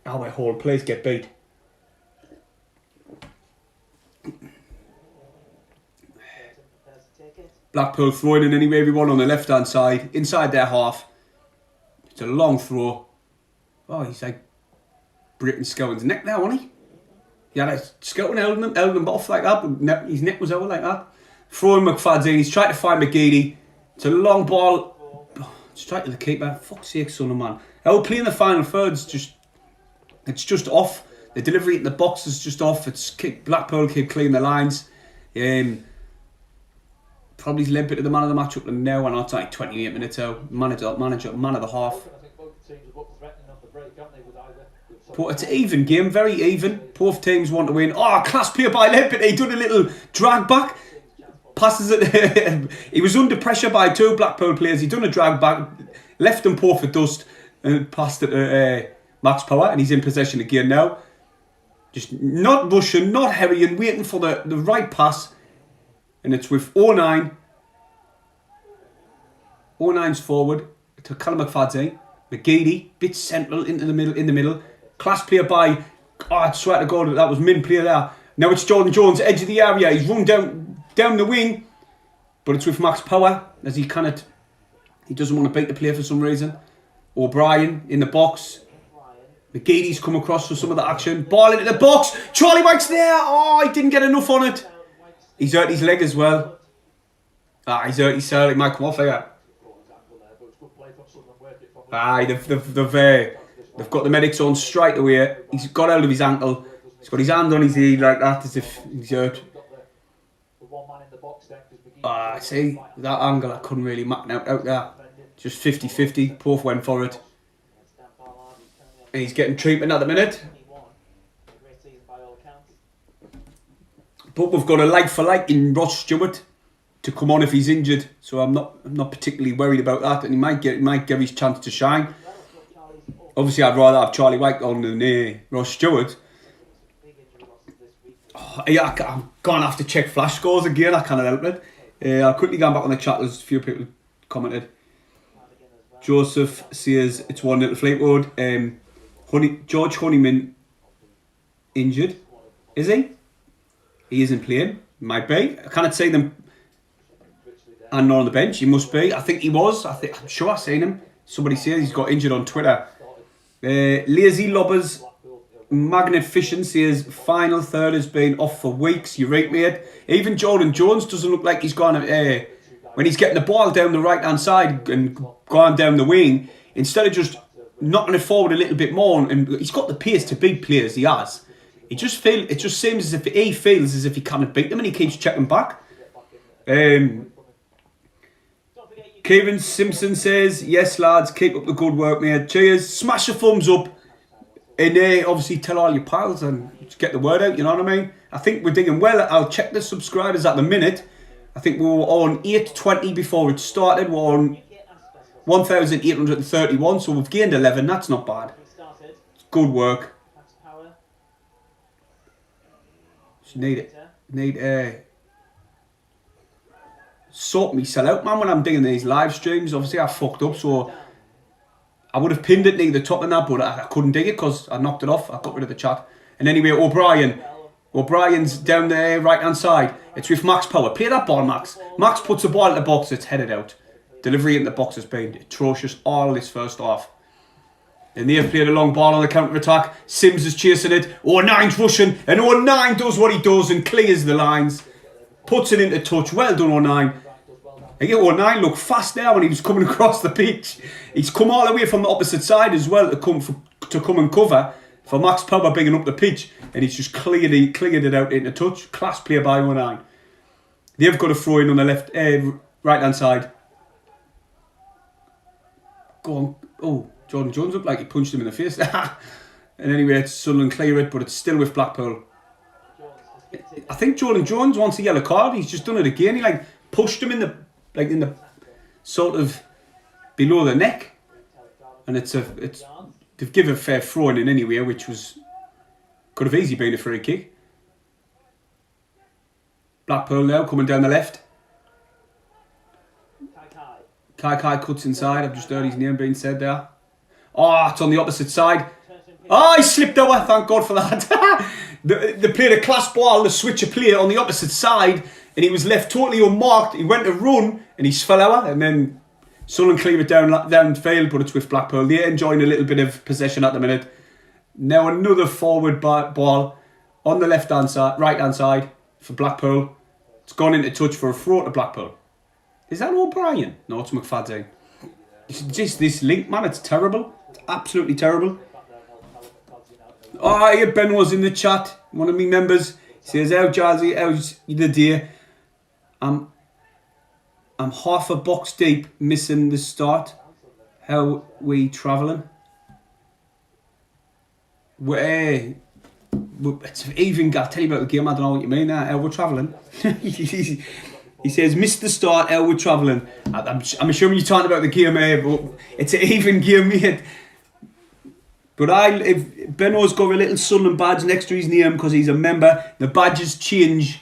Our whole place get beat. Blackpool throwing in anyway, everyone on the left hand side, inside their half. It's a long throw. Oh, he's like breaking Scowen's neck there, wasn't he? Yeah, Scowen held him off like that, but his neck was over like that. Throwing McFadden, he's trying to find McGeady. It's a long ball. Straight to the keeper. Fuck's sake, son of man. How playing the final thirds, it's just off. The delivery in the box is just off. Blackpool keep cleaning the lines. Probably led bit of the man of the match up to now, and it's like 28 minutes out. Man of the half. I think both teams have looked threatening on the break, haven't they, with either? But it's an even game, very even. Both teams want to win. Oh, class play by Limpet. He done a little drag back. Passes it. He was under pressure by 2 Blackpool players. He done a drag back, left him poor for dust, and passed it to Max Power, and he's in possession again now. Just not rushing, not hurrying, waiting for the right pass. And it's with 09. 09's forward to Callum McFadden. McGeady, bit central into the middle. Class player by, I swear to God, that was min player there. Now it's Jordan Jones, edge of the area. He's run down the wing, but it's with Max Power as he doesn't want to beat the player for some reason. O'Brien in the box. McGeady's come across for some of the action. Ball into the box. Charlie White's there. Oh, he didn't get enough on it. He's hurt his leg as well. He's hurt his cell. It might come off here. They've got the medics on straight away. He's got out of his ankle. He's got his hand on his head like that as if he's hurt. See, that angle I couldn't really mark out there. Just 50-50, both went for it. And he's getting treatment at the minute. But we've got a like for like in Ross Stewart to come on if he's injured. So I'm not particularly worried about that, and he might get his chance to shine. Obviously I'd rather have Charlie White on than Ross Stewart. Yeah, I'm going to have to check flash scores again, I can't help it. I'll quickly go back on the chat, there's a few people commented. Joseph says it's 1-0 to Fleetwood. George Honeyman injured. Is he? He isn't playing. Might be. I cannot see them and not on the bench. He must be. I think he was. I'm sure I've seen him. Somebody says he's got injured on Twitter. Lazy Lobbers Magnificent says final third has been off for weeks. You're right, mate. Even Jordan Jones doesn't look like he's gone. When he's getting the ball down the right hand side and going down the wing, instead of just knocking it forward a little bit more, and he's got the pace to beat players. He has. It just seems as if he feels as if he can't beat them, and he keeps checking back. Kieran Simpson says, yes lads, keep up the good work, mate. Cheers. Smash a thumbs up. And obviously tell all your pals and get the word out, you know what I mean? I think we're doing well. I'll check the subscribers at the minute. I think we were on 820 before it started. We're on 1,831, so we've gained 11. That's not bad. It's good work. Just need sort myself out, man, when I'm doing these live streams. Obviously I fucked up, so I would have pinned it near the top of that, but I couldn't dig it because I knocked it off. I got rid of the chat. And anyway, O'Brien's down there, right hand side. It's with Max Power. Play that ball, Max. Max puts the ball in the box, it's headed out. Delivery in the box has been atrocious all this first half. And they've played a long ball on the counter attack. Sims is chasing it. 09's rushing, and 09 does what he does and clears the lines. Puts it into touch. Well done, 09. Again, 09 looked fast there when he was coming across the pitch. He's come all the way from the opposite side as well to come and cover for Max Power bigging up the pitch, and he's just cleared it out into touch. Class play by 09. They've got a throw in on the left, right hand side. Go on. Oh, Jordan Jones looked like he punched him in the face. And anyway, it's Sunderland clear it, but it's still with Blackpool. I think Jordan Jones wants a yellow card. He's just done it again. He pushed him in the sort of below the neck, and it's they've given a fair throw in anyway, which could have easily been a free kick. Blackpool now coming down the left. Kai cuts inside. I've just heard his name being said there. Oh, it's on the opposite side. Oh, he slipped over. Thank God for that. They played a class ball, the switch of play on the opposite side, and he was left totally unmarked. He went to run, and he fell over, and then Sunderland cleared it downfield, but it's with Blackpool. They're enjoying a little bit of possession at the minute. Now another forward ball on the right-hand side for Blackpool. It's gone into touch for a throw to Blackpool. Is that O'Brien? No, it's McFadden. It's just this link, man. It's terrible. It's absolutely terrible. Oh, here Ben was in the chat. One of me members says, "How Jazzy? How's the day? I'm half a box deep, missing the start. How we travelling? It's even. I'll tell you about the game. I don't know what you mean. How we're travelling." He says, "Missed the start. How we're travelling." I'm assuming you're talking about the game, but it's an even game, mate. But if Benno's got a little Sunderland badge next to his name because he's a member, the badges change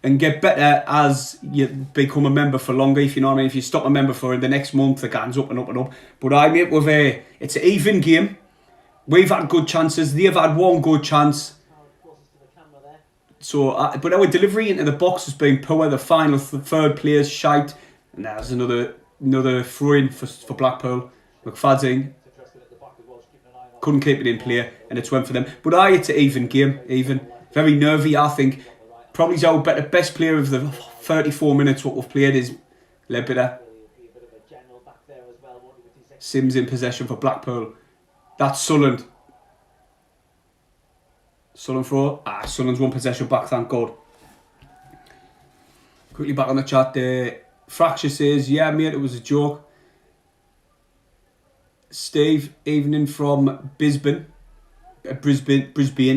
and get better as you become a member for longer, if you know what I mean. If you stop a member for the next month, the game's up and up and up. But mate, it's an even game. We've had good chances. They've had one good chance. So, but our delivery into the box has been poor. The final third player's shite. And there's another throw-in for Blackpool. McFadden couldn't keep it in play, and it's went for them. But it's an even game. Even. Very nervy, I think. Probably our best player of the 34 minutes what we've played is Ledbetter. Sims in possession for Blackpool. That's Sunderland. Sunderland throw. Sunderland's one possession back, thank God. Quickly back on the chat there. Fracture says, "Yeah, mate, it was a joke." Steve, evening from Brisbane,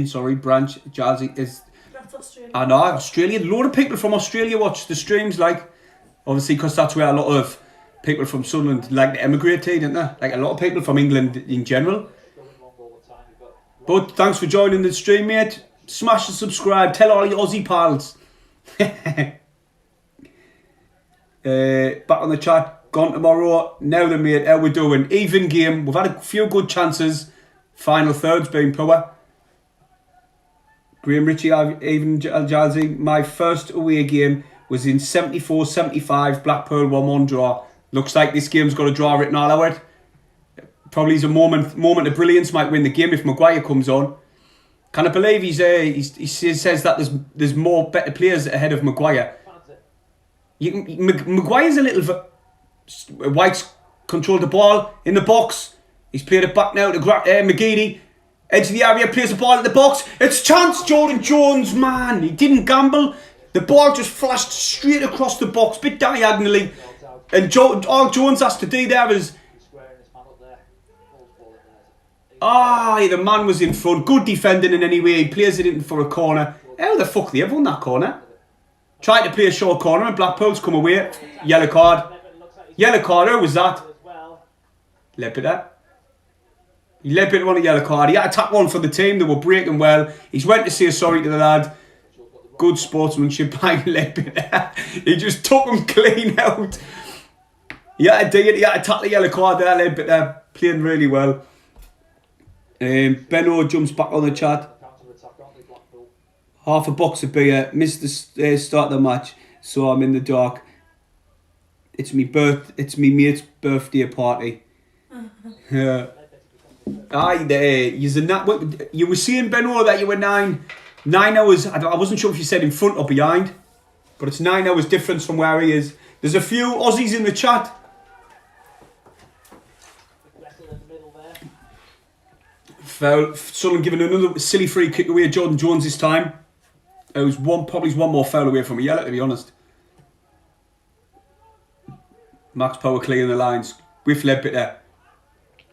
sorry, branch. Jazzy is. That's Australia. I know, Australia. A lot of people from Australia watch the streams, obviously, because that's where a lot of people from Sunderland like to emigrate to, don't they? Like a lot of people from England in general. But thanks for joining the stream, mate. Smash and subscribe. Tell all your Aussie pals. Back on the chat. Gone tomorrow. Now then, mate, how we doing? Even game. We've had a few good chances. Final third's been poor. Graham Ritchie, even Jazzy. My first away game was in 74-75. Blackpool 1-1 draw. Looks like this game's got a draw written all over it. Probably is a moment of brilliance. Might win the game if Maguire comes on. Can I believe he says that there's more better players ahead of Maguire. Maguire's a little. White's controlled the ball in the box. He's played it back now to McGeady. Edge of the area, plays the ball in the box. It's chance, Jordan Jones, man. He didn't gamble. The ball just flashed straight across the box, bit diagonally. And all Jones has to do there is... the man was in front. Good defending in any way. He plays it in for a corner. How the fuck they ever won that corner? Tried to play a short corner and Blackpool's come away. Yellow card. Yellow card, who was that? Ledbetter. Ledbetter won a yellow card. He had to tap one for the team. They were breaking well. He's went to say sorry to the lad. Good sportsmanship by Ledbetter. He just took him clean out. He had to dig it. He had to tap the yellow card there. Ledbetter playing really well. Benno jumps back on the chat. Half a box of beer. Missed the start of the match, so I'm in the dark. It's me mate's birthday party. You were saying, Benno, that you were 9 hours. I wasn't sure if you said in front or behind, but it's 9 hours difference from where he is. There's a few Aussies in the chat. Foul. Sunderland giving another silly free kick away at Jordan Jones this time. It was probably one more foul away from a yellow, to be honest. Max Power clearing the lines with Ledbetter.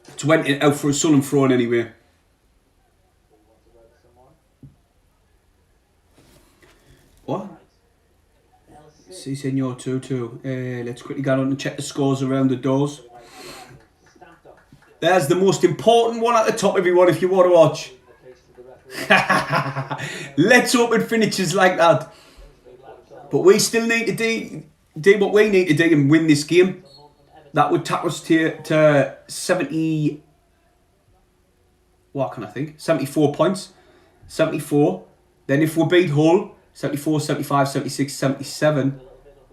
It went out for a Sunderland throw-in anyway. What? Si, senor, 2-2. Let's quickly go on and check the scores around the doors. There's the most important one at the top, everyone, if you want to watch. Let's hope it finishes like that. But we still need to do what we need to do and win this game. That would take us to 70... What can I think? 74 points. 74. Then if we beat Hull, 74, 75, 76, 77,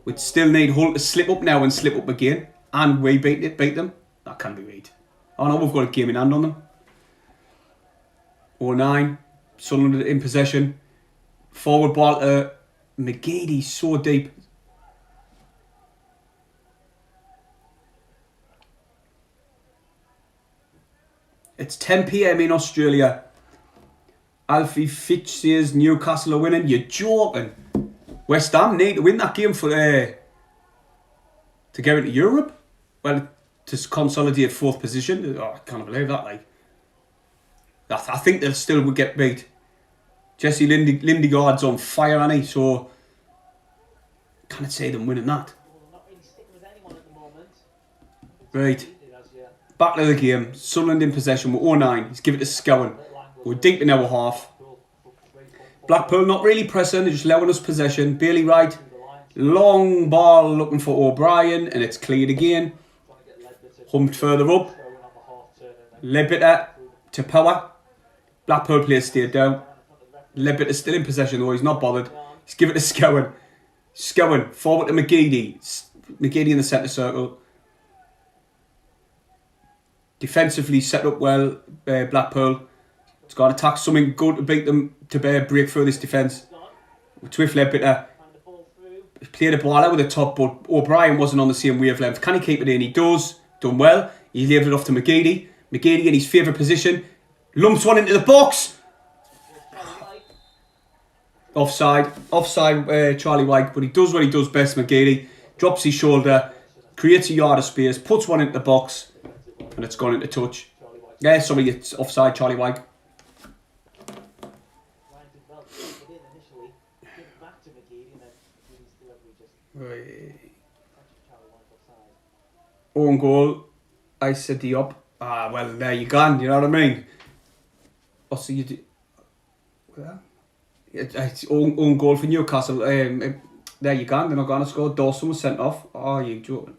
we'd still need Hull to slip up now and slip up again. And we beat them. That can be right. Oh no, we've got a game in hand on them. 09. Sunderland in possession. Forward ball to McGeady, so deep. It's 10 p.m. in Australia. Alfie Fitch says Newcastle are winning. You're joking. West Ham need to win that game for to get into Europe. Well, to consolidate fourth position. Oh, I can't believe that. Like, I think they'll still would get beat. Jesse Lindegaard's on fire, ain't he? So can't say them winning that. Right. Back to the game. Sunderland in possession with 09. He's given it to Scowen. We're deep in our half. Blackpool not really pressing. They're just allowing us possession. Bailey Wright. Long ball looking for O'Brien. And it's cleared again. Humped further up. Leadbitter to Power. Blackpool players stayed down. Leadbitter still in possession though. He's not bothered. He's given it to Scowen. Scowen forward to McGeady. McGeady in the centre circle. Defensively set up well, Blackpool. It's got to attack something good to beat them, to break through this defence. Twiff Leadbitter played the ball out with the top, but O'Brien wasn't on the same wavelength. Can he keep it in? He does. Done well. He levered it off to McGeady. McGeady in his favourite position. Lumps one into the box. Offside. Offside, Charlie White. But he does what he does best, McGeady. Drops his shoulder. Creates a yard of space. Puts one into the box. And it's gone into touch. Yeah, sorry, it's offside, Charlie White. Own goal. I said the up. Ah, well, there you go. You know what I mean? Oh, so you do. Well, it's own goal for Newcastle. There you go. They're not going to score. Dawson was sent off. Oh, you joking?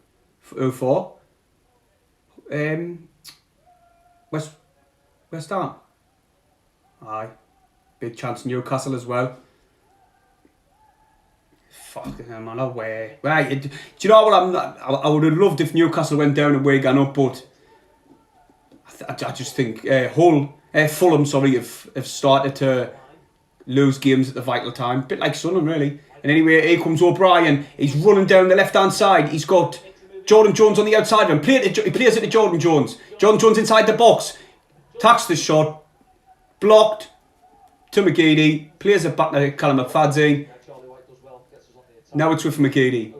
0-4. West Ham. Aye. Big chance Newcastle as well. Fucking hell, man, no way. Right, do you know what? I would have loved if Newcastle went down and we gone up, but I just think Fulham, have started to lose games at the vital time. Bit like Sunderland, really. And anyway, here comes O'Brien. He's running down the left-hand side. He's got Jordan Jones on the outside of him. He plays it to Jordan Jones. Jordan Jones inside the box. Tacks the shot. Blocked to McGeady. Plays it back to Callum McFadzean. Now it's with McGeady.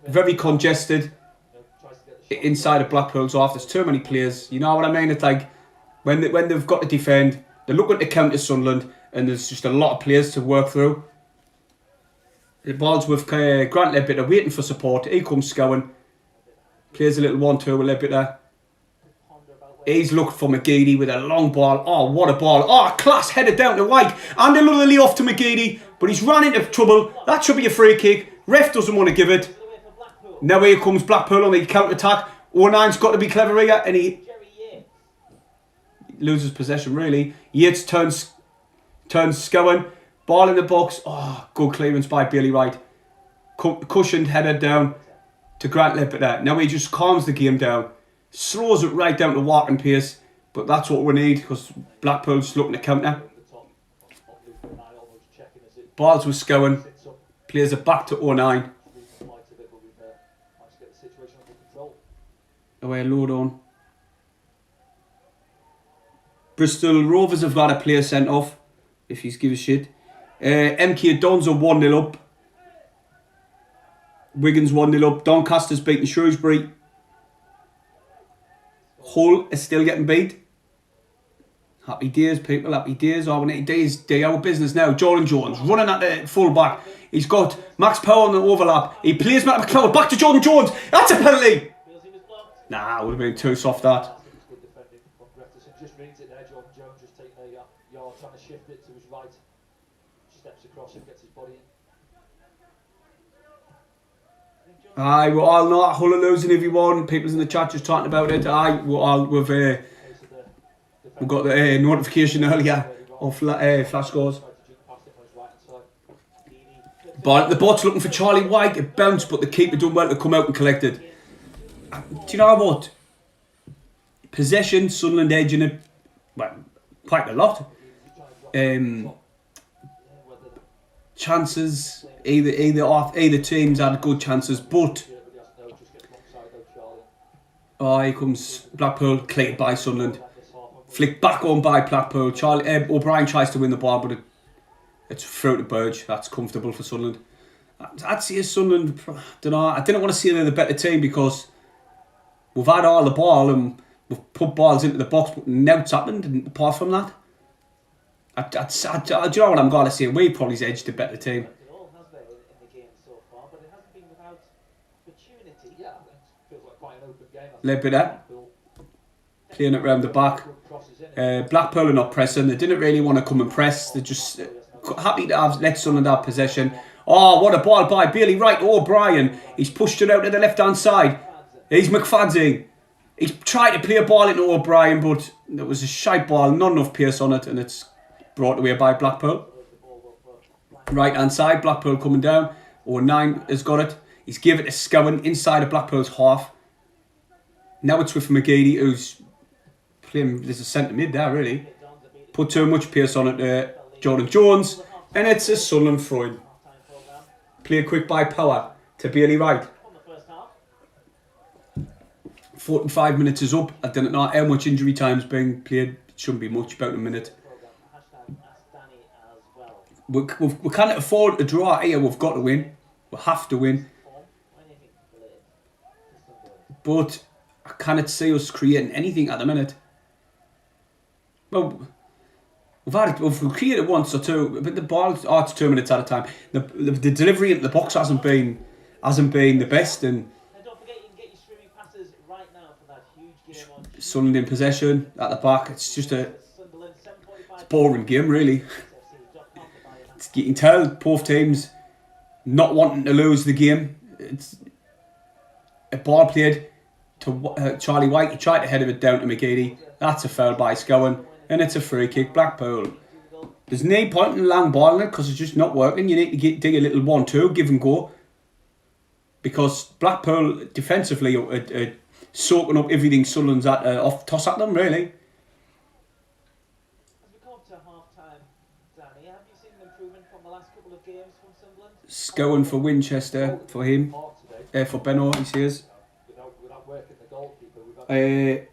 Very congested inside of Blackpool's half. There's too many players. You know what I mean? It's like when they've got to defend, they're looking to counter Sunderland, and there's just a lot of players to work through. The ball's with Grant Leadbitter waiting for support. Here comes Scowen. Plays a little 1-2 with Leadbitter. He's looked for McGeady with a long ball. Oh, what a ball. Oh, class headed down to White. And a little off to McGeady. But he's run into trouble. That should be a free kick. Ref doesn't want to give it. Now here comes Blackpool on the counter-attack. 09's got to be clever here. And he loses possession, really. Yates turns Scowen. Ball in the box. Oh, good clearance by Bailey Wright. Cushioned, headed down to Grant Leadbitter. Now he just calms the game down. Slows it right down to walking pace. But that's what we need, because Blackpool's looking to counter. Balls with Scowen. Plays it back to 09. Away load on. Bristol Rovers have got a player sent off, if he's give a shit. MK Dons are 1-0 up. Wigan's 1-0 up. Doncaster's beating Shrewsbury. Hull is still getting beat. Happy days, people. Happy days. Oh, we need days. Day our business now. Jordan Jones running at the full back. He's got Max Power on the overlap. He plays Matt McLeod back to Jordan Jones. That's a penalty. Feels he was blocked. Nah, would have been too soft that. I think it's good defending from Grefterson. Just reads it there. Jordan Jones just taking a yard, trying to shift it to his right. Steps across and gets his body in. Aye, we're all not Hull are losing everyone. People's in the chat just talking about it. Aye, we've got the notification earlier of flash scores. But the bot's looking for Charlie White. It bounced, but the keeper done well to come out and collect it. Do you know what? Possession, Sunderland edging it, well, quite a lot. Chances, either teams had good chances, but here comes Blackpool, cleared by Sunderland. Flicked back on by Blackpool. O'Brien tries to win the ball, but it's through to Burge. That's comfortable for Sunderland. I'd say Sunderland, I didn't want to say they're the better team because we've had all the ball and we've put balls into the box, but nout's happened. And apart from that, do you know what I'm going to say? We probably edged the better team. It all has been in the game so far, but it hasn't been without opportunity. Yeah, it feels like quite an open game. Little bit there. Playing it round the back. Blackpool are not pressing. They didn't really want to come and press. They're just happy to let Sunderland have possession. Oh, what a ball by Bailey Wright. O'Brien. He's pushed it out to the left-hand side. He's McFadden. He's tried to play a ball into O'Brien, but it was a shite ball. Not enough pace on it, and it's brought away by Blackpool. Right-hand side, Blackpool coming down. 09 has got it. He's given it to Scowen inside of Blackpool's half. Now it's with McGeady, who's playing, there's a centre mid there, really. Put too much pace on it, Jordan Jones. And it's a Sunderland throw-in. Play quick by Power to Bailey Wright. 45 minutes is up. I don't know how much injury time's being played. It shouldn't be much, about a minute. We can't afford to draw here. We've got to win. We have to win. But I cannot see us creating anything at the minute. Well, we've created once or two, but the ball it's 2 minutes at a time. The delivery into the box hasn't been the best, and don't forget you can get your streaming passes right now for that huge game on Sunderland in possession at the back. It's just a boring game, really. You can tell both teams not wanting to lose the game. It's a ball played to Charlie White. He tried to head it down to McGeady. That's a foul by Scowen. And it's a free kick, Blackpool. There's no point in long ball in it because it's just not working. You need to dig a little 1-2, give and go. Because Blackpool defensively are soaking up everything Sunderland's off toss at them, really. As we come up to half-time, Danny, have you seen an improvement from the last couple of games from Sunderland? Scowen for Winchester, for him. For Benno, he says. Without working the goalkeeper, we've had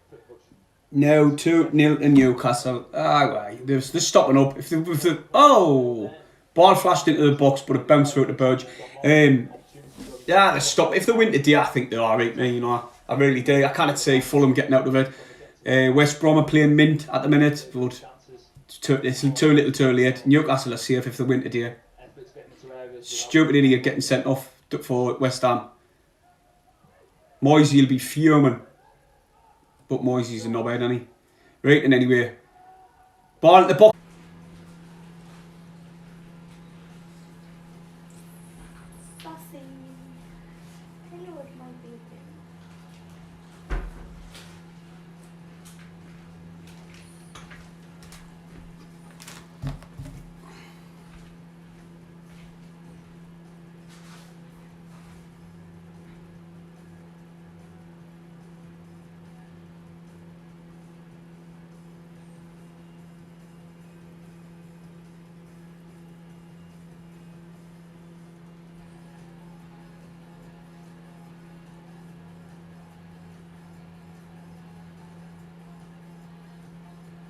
No, 2-0 in Newcastle. They're stopping up. If the ball flashed into the box, but it bounced through to Burge. Yeah, they stop. If they win today, I think they're alright, man. You know, I really do. I can't see Fulham getting out of it. West Brom are playing mint at the minute, but it's too little, too late. Newcastle are safe if they win today. Stupid idiot getting sent off for West Ham. Moisey will be fuming. But Moisey's a knobhead, isn't he? Right, and anyway. Ball at the box. Sassy. Hello, my baby.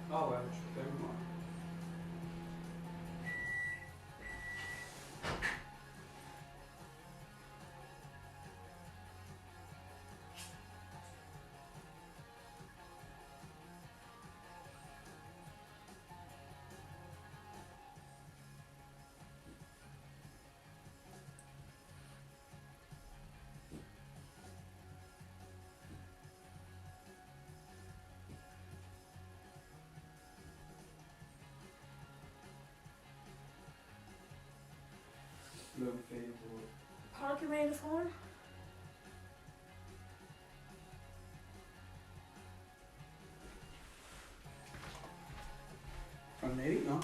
Oh, well, Park your microphone. I'm nearly now.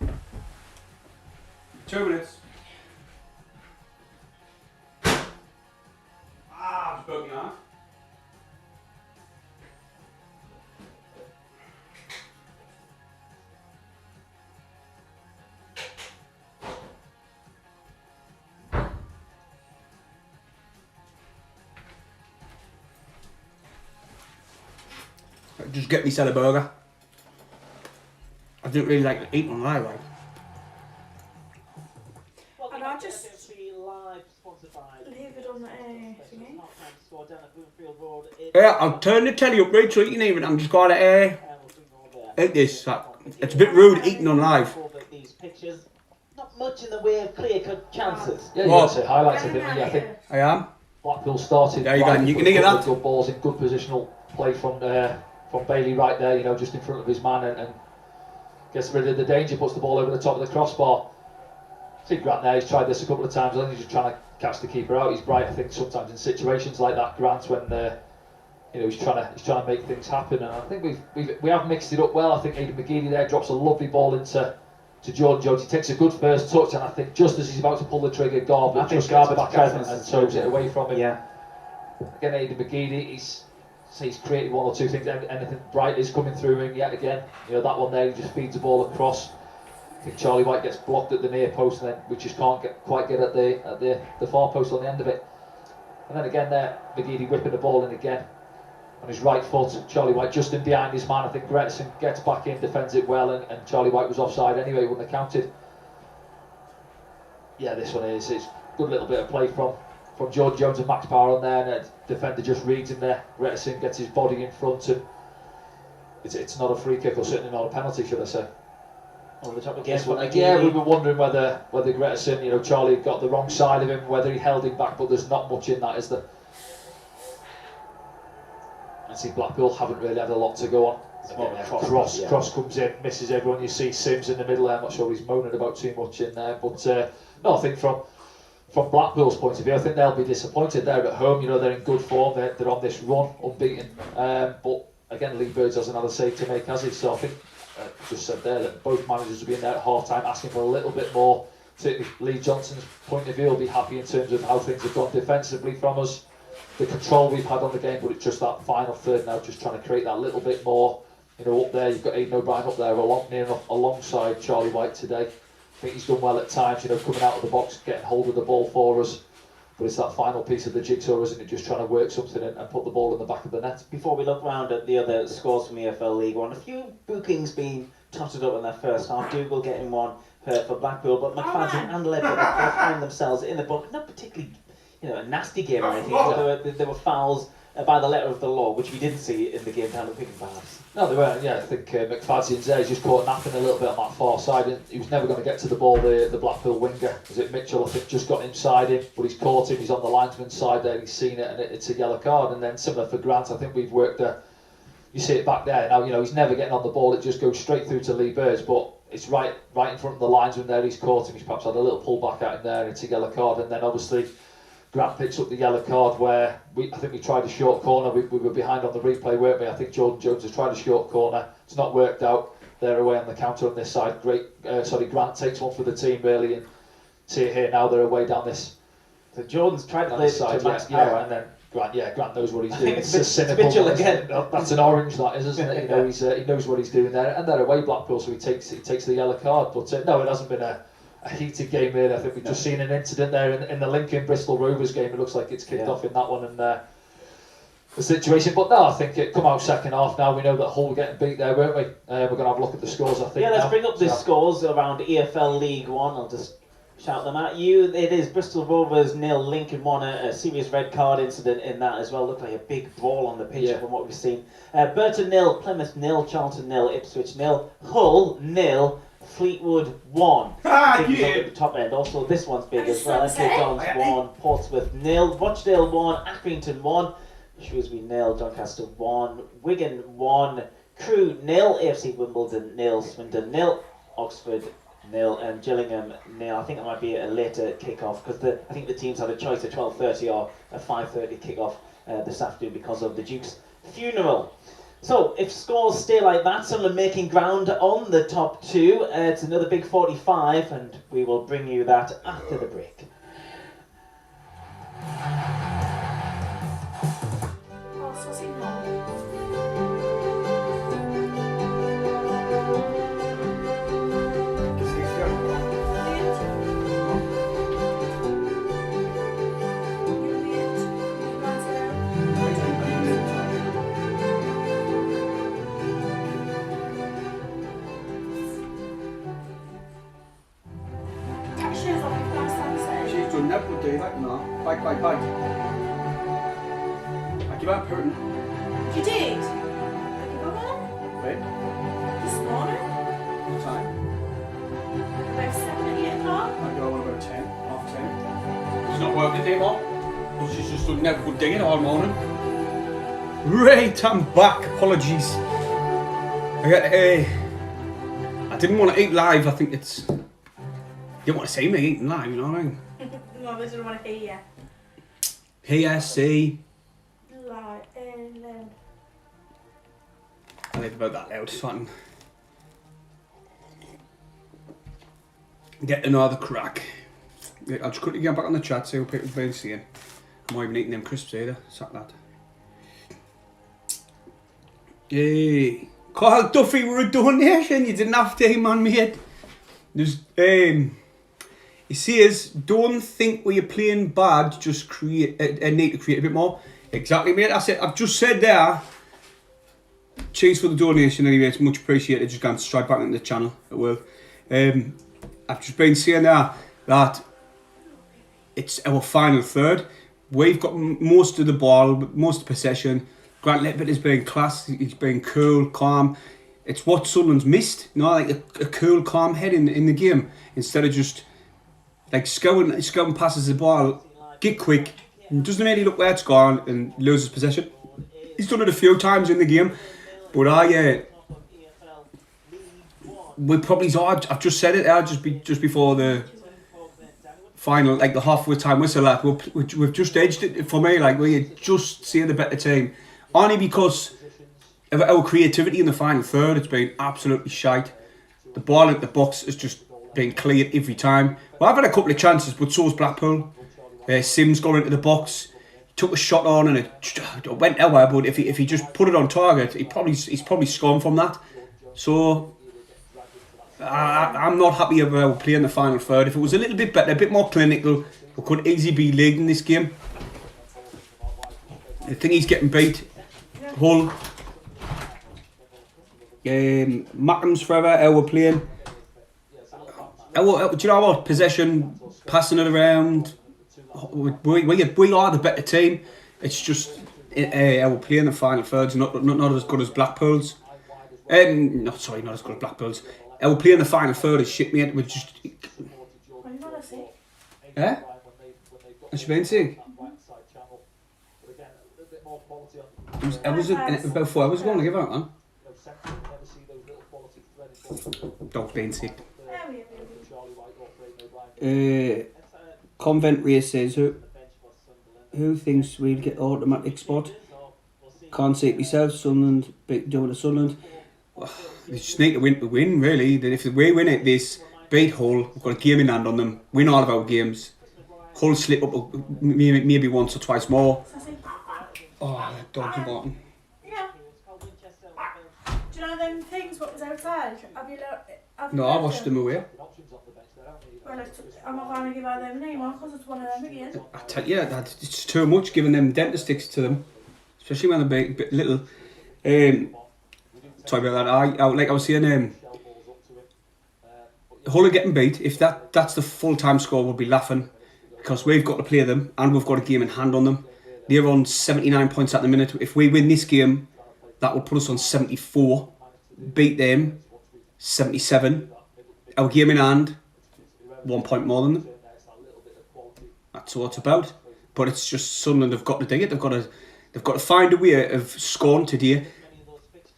Okay. 2 minutes. I've broken your arm. Just get myself a burger. I didn't really like eating on live, like. And I just live sponsored by leave it on the thingy. Yeah, I'll turn the telly up right so you can hear it. I'm just going to eat this. It's a bit rude eating on live. These pictures, not much in the way of clear-cut chances. Yeah, you What? want to say highlights of him, I think I am. Blackpool started. There you go, you can hear that. Good balls in good positional play from Bailey right there, you know, just in front of his man and gets rid of the danger, puts the ball over the top of the crossbar. See Grant there, he's tried this a couple of times, I think he's just trying to catch the keeper out. He's bright, I think, sometimes in situations like that, Grant, when you know, he's trying to make things happen. And I think we have mixed it up well. I think Aidan McGeady there drops a lovely ball into Jordan Jones. He takes a good first touch, and I think just as he's about to pull the trigger, Garber just back up and throws it away from him. Yeah. Again, Aidan McGeady, he's created one or two things. Anything bright is coming through him yet again. You know, that one there, he just feeds the ball across. I think Charlie White gets blocked at the near post, and then we just can't quite get at the far post on the end of it. And then again there, McGeady whipping the ball in again on his right foot. Charlie White just in behind his man. I think Gretson gets back in, defends it well, and Charlie White was offside anyway, wouldn't have counted. Yeah, this one it's a good little bit of play from Jordan Jones and Max Power on there, and the defender just reads him there. Gretson gets his body in front, and it's not a free kick, or certainly not a penalty, should I say. On the top Yes, again. well, yeah, we were wondering whether Gretson, you know, Charlie got the wrong side of him, whether he held him back, but there's not much in that, is there? I see Blackpool haven't really had a lot to go on. Cross comes in, misses everyone. You see Sims in the middle there. I'm not sure he's moaning about too much in there, but no, I think from Blackpool's point of view, I think they'll be disappointed. They're at home, you know, they're in good form. They're on this run, unbeaten. But again, Lee Birds has another save to make, has he? So I think just said there that both managers will be in there at half time asking for a little bit more. Certainly Lee Johnson's point of view will be happy in terms of how things have gone defensively from us, the control we've had on the game, but it's just that final third now, just trying to create that little bit more. You know, up there you've got Aidan O'Brien up there near enough alongside Charlie White today. I think he's done well at times, you know, coming out of the box, getting hold of the ball for us. But it's that final piece of the jigsaw, isn't it? Just trying to work something in and put the ball in the back of the net. Before we look round at the other scores from EFL League One, a few bookings being totted up in their first half. Dougal getting one for Blackpool, but McFadden and Leopard find themselves in the book. Not particularly, you know, a nasty game or anything, but there were fouls by the letter of the law, which we didn't see in the game down at Pickham perhaps. No, they weren't. Yeah, I think McFadden's there. He's just caught napping a little bit on that far side. He was never going to get to the ball. The Blackpool winger, is it Mitchell? I think just got inside him, but he's caught him. He's on the linesman's side there. He's seen it, and it's a yellow card. And then similar for Grant. I think we've worked you see it back there now. You know, he's never getting on the ball. It just goes straight through to Lee Birds, but it's right in front of the linesman there. He's caught him. He's perhaps had a little pull back at him there. It's a yellow card, and then obviously Grant picks up the yellow card where I think we tried a short corner. We were behind on the replay, weren't we? I think Jordan Jones has tried a short corner. It's not worked out. They're away on the counter on this side. Grant takes one for the team really, and see it here now. They're away down this. So Jordan's tried to play side, to Max Power, and then Grant knows what he's doing. It's cynical. Mitchell again. That's an orange, that is, isn't it? You know, he knows what he's doing there, and they're away Blackpool, so he takes the yellow card. But no, it hasn't been a heated game really. I think we've just seen an incident there in the Lincoln Bristol Rovers game. It looks like it's kicked off in that one, and the situation. But no, I think it come out second half now. We know that Hull were getting beat there, weren't we? We're going to have a look at the scores, I think. Yeah, let's now. bring up the scores around EFL League One. I'll just shout them at you. It is Bristol Rovers 0, Lincoln 1, a serious red card incident in that as well. Looked like a big brawl on the pitch from what we've seen. Burton 0, Plymouth 0, Charlton 0, Ipswich 0, Hull 0, Fleetwood 1. Up at the top end. Also, this one's big as well. St John's 1, Portsmouth 0, Rochdale 1, Accrington 1, Shrewsbury 0, Doncaster 1, Wigan 1, Crewe 0, AFC Wimbledon 0, Swindon 0, Oxford nil, and Gillingham nil. I think it might be a later kick-off because I think the teams had a choice of 12:30 or a 5:30 kick-off this afternoon because of the Duke's funeral. So, if scores stay like that, Sunderland making ground on the top two. It's another big 45, and we will bring you that after the break. Oh, so signal. She's done that good day, like, no. Bite. I give up hurting. You did? Have you got one? Right? This morning? What time? About 7 or 8 o'clock? I go on about 10, half 10. She's not working today, Mom. But she's just done that good day all morning. Right, I'm back. Apologies. I didn't want to eat live. I think it's... You don't want to see me eating live, you know what I mean? No, I just want to hear you. Here, see. Like, I live about that loud, so I can get to know the crack. Yeah, I'll just quickly get back on the chat, see what people have been seeing. I'm not even eating them crisps either, sack that. Hey, Carl Duffy, we're a donation, you didn't have to, man, mate. There's, he says, don't think when you're playing bad, just create, need to create a bit more. Exactly, mate, that's it. I've just said there. Cheers for the donation anyway, it's much appreciated. Just gone straight back into the channel at work. I've just been saying there that it's our final third. We've got most of the ball, most of the possession. Grant Lippert has been class, he's been cool, calm. It's what Sunderland's missed, you know, like a cool, calm head in the game. Instead of just like scouting passes the ball, get quick, doesn't really look where it's gone and loses possession. He's done it a few times in the game, but we probably I've just said it there just before the final, like the halfway time whistle. Like we've just edged it for me. Like we just see the better team, only because of our creativity in the final third. It's been absolutely shite. The ball at the box has just been cleared every time. Well, I've had a couple of chances, but so's Blackpool. Sims got into the box, took a shot on, and it went nowhere. But if he just put it on target, he's probably scored from that. So I'm not happy about playing the final third. If it was a little bit better, a bit more clinical, we could easily be leading this game. I think he's getting beat. Hull. Mackham's forever. How we're playing. Do you know what? Possession, passing it around. We are the better team. It's just how we're playing the final thirds. Not as good as Blackpool's. Not as good as Blackpool's. How we're playing the final third is shit, mate. We're just. what are you going to say? Has she been sick? I was about 4 hours ago to give out, man. Dog's been sick. Convent Race says, who thinks we'll get automatic spot? Can't see it myself. Sunderland, doing the Sunderland. They just need to win, really. If we win it, beat Hull, we've got a game in hand on them, win all of our games. Hull slip up maybe once or twice more. Oh, the dog's bottom. Yeah. Do you know them things what was outside? No, I washed them away. Well, I'm not going to give out them anymore because it's one of them again. I tell you, it's too much giving them dentist sticks to them, especially when they're bit little. Sorry about that. Like I was saying, Hull are getting beat. If that's the full-time score, we'll be laughing because we've got to play them and we've got a game in hand on them. They're on 79 points at the minute. If we win this game, that will put us on 74. Beat them, 77. Our game in hand, 1 point more than them. That's what it's about. But it's just Sunderland have got to do it. They've got to find a way of scoring today,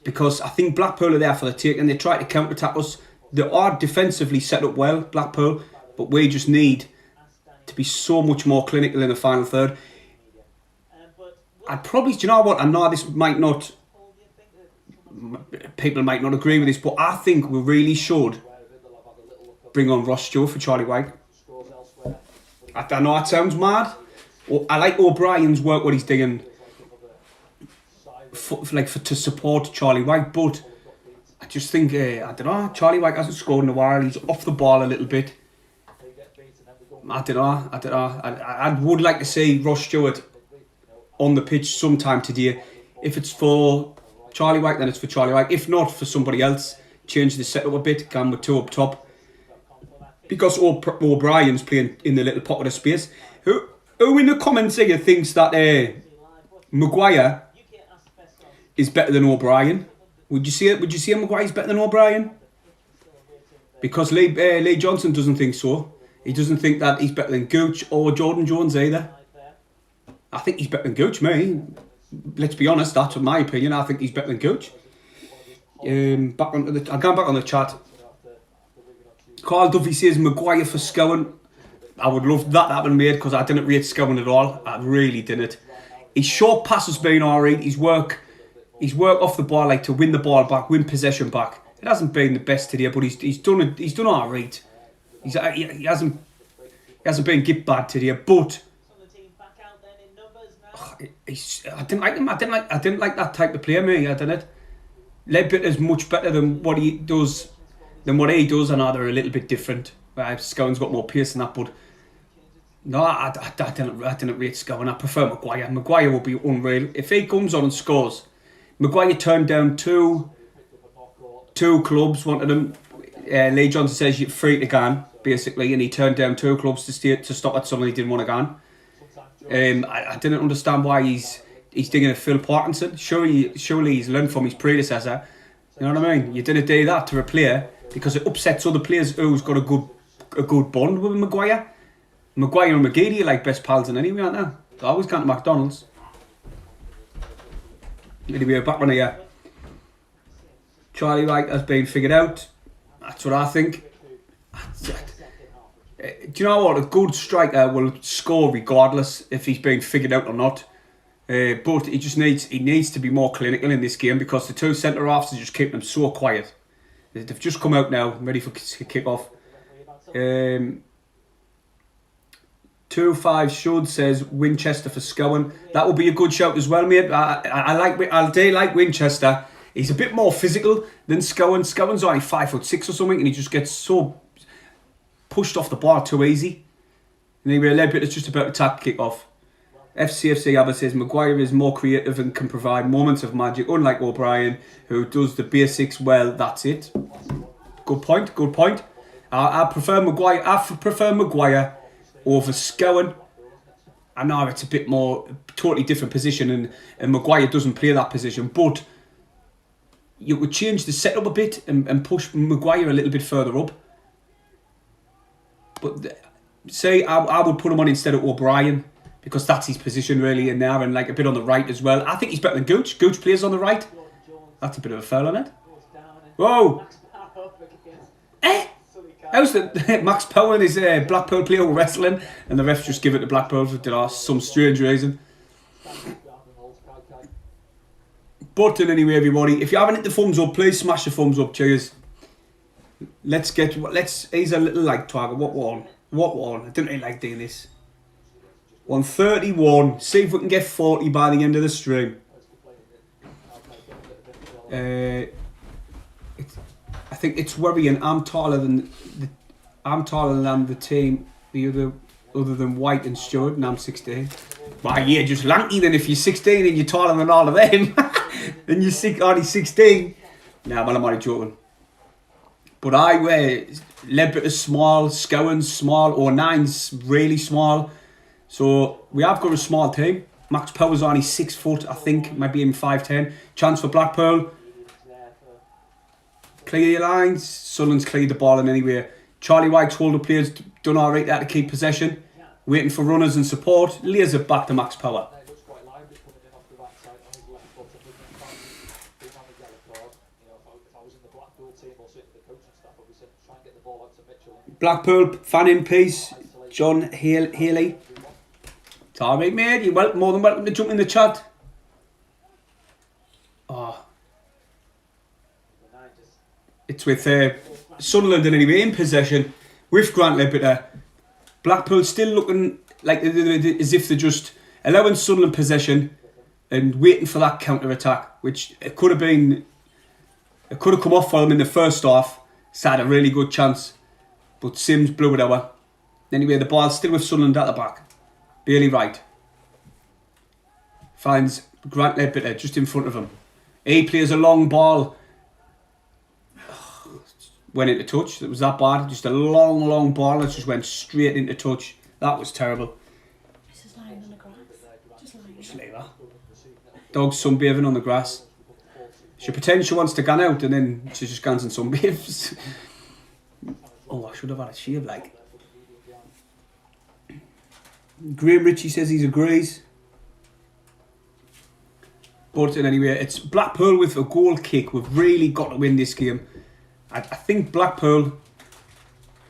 because I think Blackpool are there for the take and they try to counter-attack us. They are defensively set up well, Blackpool, but we just need to be so much more clinical in the final third. I'd probably, do you know what? I know this might not, people might not agree with this, but I think we really should bring on Ross Stewart for Charlie White. I know it sounds mad. I like O'Brien's work, what he's doing to support Charlie White, but I just think, I don't know, Charlie White hasn't scored in a while. He's off the ball a little bit. I don't know. I would like to see Ross Stewart on the pitch sometime today. If it's for Charlie White, then it's for Charlie White. If not, for somebody else. Change the setup a bit, come with two up top. Because O'Brien's playing in the little pocket of space. Who in the comments here thinks that Maguire is better than O'Brien? Would you say Maguire's better than O'Brien? Because Lee Johnson doesn't think so. He doesn't think that he's better than Gooch or Jordan Jones either. I think he's better than Gooch, me. Let's be honest, that's my opinion. I think he's better than Gooch. I'm going back on the chat. Carl Duffy says Maguire for Scowen. I would love that to happen, mate, because I didn't rate Scowen at all. I really didn't. His short pass has been alright. His work off the ball, like to win the ball back, win possession back. It hasn't been the best today, but he's done alright. He hasn't been gift bad today, but I didn't like him. I didn't like that type of player, me. I didn't. Ledbetter is much better than what he does. I know they're a little bit different. Scowen's got more pace than that, but no, I didn't rate Scowen. I prefer Maguire. Maguire will be unreal if he comes on and scores. Maguire turned down two clubs, wanted him. Lee Johnson says you're free to go, basically, and he turned down two clubs to stop at someone he didn't want to go. I didn't understand why he's digging at Phil Parkinson. Surely he's learned from his predecessor. You know what I mean? You didn't do that to a player because it upsets other players who's got a good bond with Maguire. Maguire and McGeady are like best pals in anyway, aren't they? They always gone to McDonald's. Anyway, back on here. Charlie White has been figured out. That's what I think. Do you know what? A good striker will score regardless if he's being figured out or not. But he needs to be more clinical in this game because the two centre halves are just keeping them so quiet. They've just come out now, ready for kick off. 2-5 should says Winchester for Scowen. That would be a good shout as well, mate. I do like Winchester. He's a bit more physical than Scowen. Scowen's only 5'6" or something, and he just gets so pushed off the bar too easy. Anyway, Ledbetter's just about to tap kick off. FCFC Abba says Maguire is more creative and can provide moments of magic, unlike O'Brien, who does the basics well. That's it. Good point. I prefer Maguire over Scowen. I know it's a bit more totally different position, and Maguire doesn't play that position, but you would change the setup a bit and push Maguire a little bit further up. But say I would put him on instead of O'Brien because that's his position really in there, and like a bit on the right as well. I think he's better than Gooch. Gooch plays on the right. That's a bit of a foul on it. Whoa! How's the Max Power and his Blackpool player wrestling, and the refs just give it to Blackpool for some strange reason. But in anyway, everybody, if you haven't hit the thumbs up, please smash the thumbs up. Cheers. He's a little like target. What one? I didn't really like doing this. 131. See if we can get 40 by the end of the stream. I think it's worrying. I'm taller than the team. Other than White and Stewart, and I'm 16. Why, yeah, just lanky then. If you're 16 and you're taller than all of them, then you're only 16. Nah, well, I'm only joking. But Ledbetter's small, Scowen's small, O'Nine's really small. So we have got a small team. Max Power's only 6 foot, I think, maybe even 5'10". Chance for Blackpool. Clear your lines. Sunderland's cleared the ball in anyway. Charlie White's hold the players done alright there to keep possession. Waiting for runners and support. Lays it back to Max Power. I was in the Blackpool team, or certainly the coaching staff, I would say try and get the ball out to Mitchell. Blackpool fan in peace. John Haley. It's alright, mate. You're more than welcome to jump in the chat. Oh. It's with Sunderland anyway in possession with Grant Ledbetter. Blackpool still looking like as if they're just allowing Sunderland possession and waiting for that counter attack, which it could have come off for them in the first half. It's had a really good chance, but Sims blew it over. Anyway, the ball's still with Sunderland at the back. Bailey Wright finds Grant Ledbetter just in front of him. He plays a long ball. Went into touch. It was that bad. Just a long ball that just went straight into touch. That was terrible. This is lying on the grass. Just leave her. Dog's sunbathing on the grass. She pretends she wants to gun out and then she just guns and sunbathes. Oh, I should have had a shave like. Graham Ritchie says he agrees. But anyway, it's Blackpool with a goal kick. We've really got to win this game. I think Blackpool,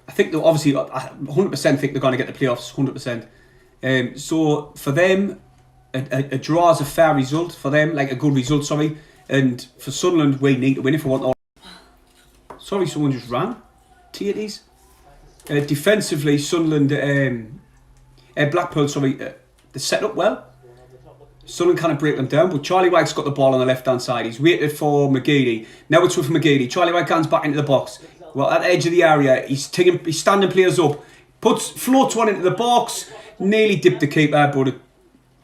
I think they're obviously, 100% think they're going to get the playoffs, 100%. So for them, a draw is a fair result for them, like a good result, sorry. And for Sunderland, we need to win if we want all. Sorry, someone just ran. Tietties. Defensively, Sunderland, Blackpool, sorry, they set up well. Sunderland kind of break them down, but Charlie White's got the ball on the left-hand side. He's waited for McGeady. Now it's with McGeady. Charlie White comes back into the box. Well, at the edge of the area, he's standing players up. Floats one into the box. Nearly dipped the keeper, but it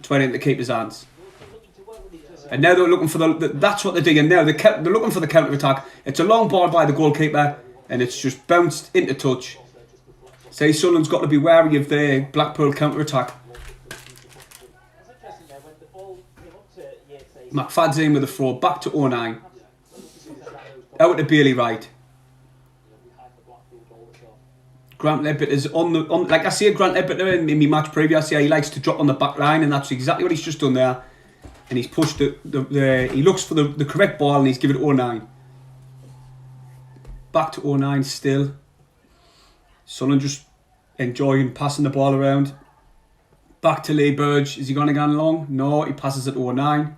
went into the keeper's hands. And now they're looking for that's what they're doing now. They're looking for the counter-attack. It's a long ball by the goalkeeper, and it's just bounced into touch. Say Sunderland's got to be wary of the Blackpool counter-attack. McFad's in with a throw, back to 09. Out to Bailey Wright. Grant Ledbetter's on like I say, Grant Ledbetter in my match previously, he likes to drop on the back line, and that's exactly what he's just done there. And he's pushed he looks for the correct ball and he's given it 09. Back to 09 still. Sunderland just enjoying passing the ball around. Back to Lee Burge. Is he going to go long? No, he passes it 09.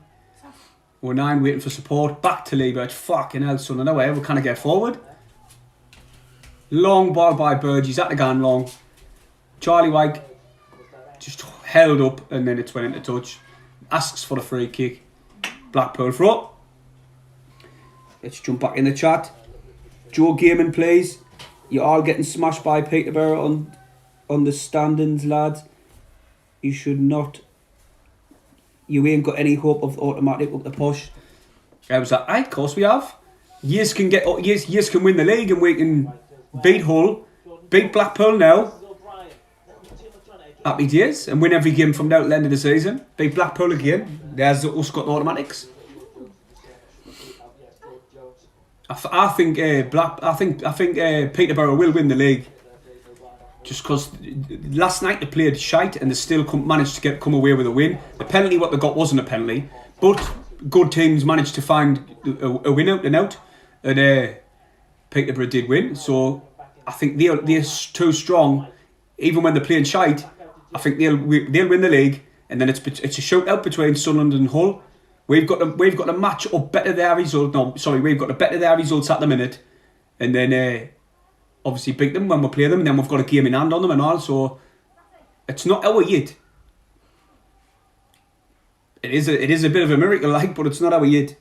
09 waiting for support. Back to Lee Burge. Fucking hell, Sunderland. No way, we can't get forward. Long ball by Burge. He's at the gun long. Charlie White just held up and then it went into touch. Asks for a free kick. Blackpool throw. Let's jump back in the chat. Joe Gaiman plays. You're all getting smashed by Peterborough on the standings, lads. You should not. You ain't got any hope of automatic up the push. I was like, aye, of course we have. Years can win the league and we can beat Hull, beat Blackpool now. Happy days, and win every game from now to the end of the season. Beat Blackpool again. There's us got the automatics. I think Peterborough will win the league. Just because last night they played shite and they still managed to come away with a win. The penalty what they got wasn't a penalty, but good teams managed to find a win out and out, and Peterborough did win. So I think they're too strong, even when they're playing shite. I think they'll win the league, and then it's a shootout between Sunderland and Hull. We've got to match up better their result. No, sorry, we've got to better their results at the minute, and then obviously beat them when we play them, and then we've got a game in hand on them and all. So it's not our yet. It is a bit of a miracle, like, but it's not our yet.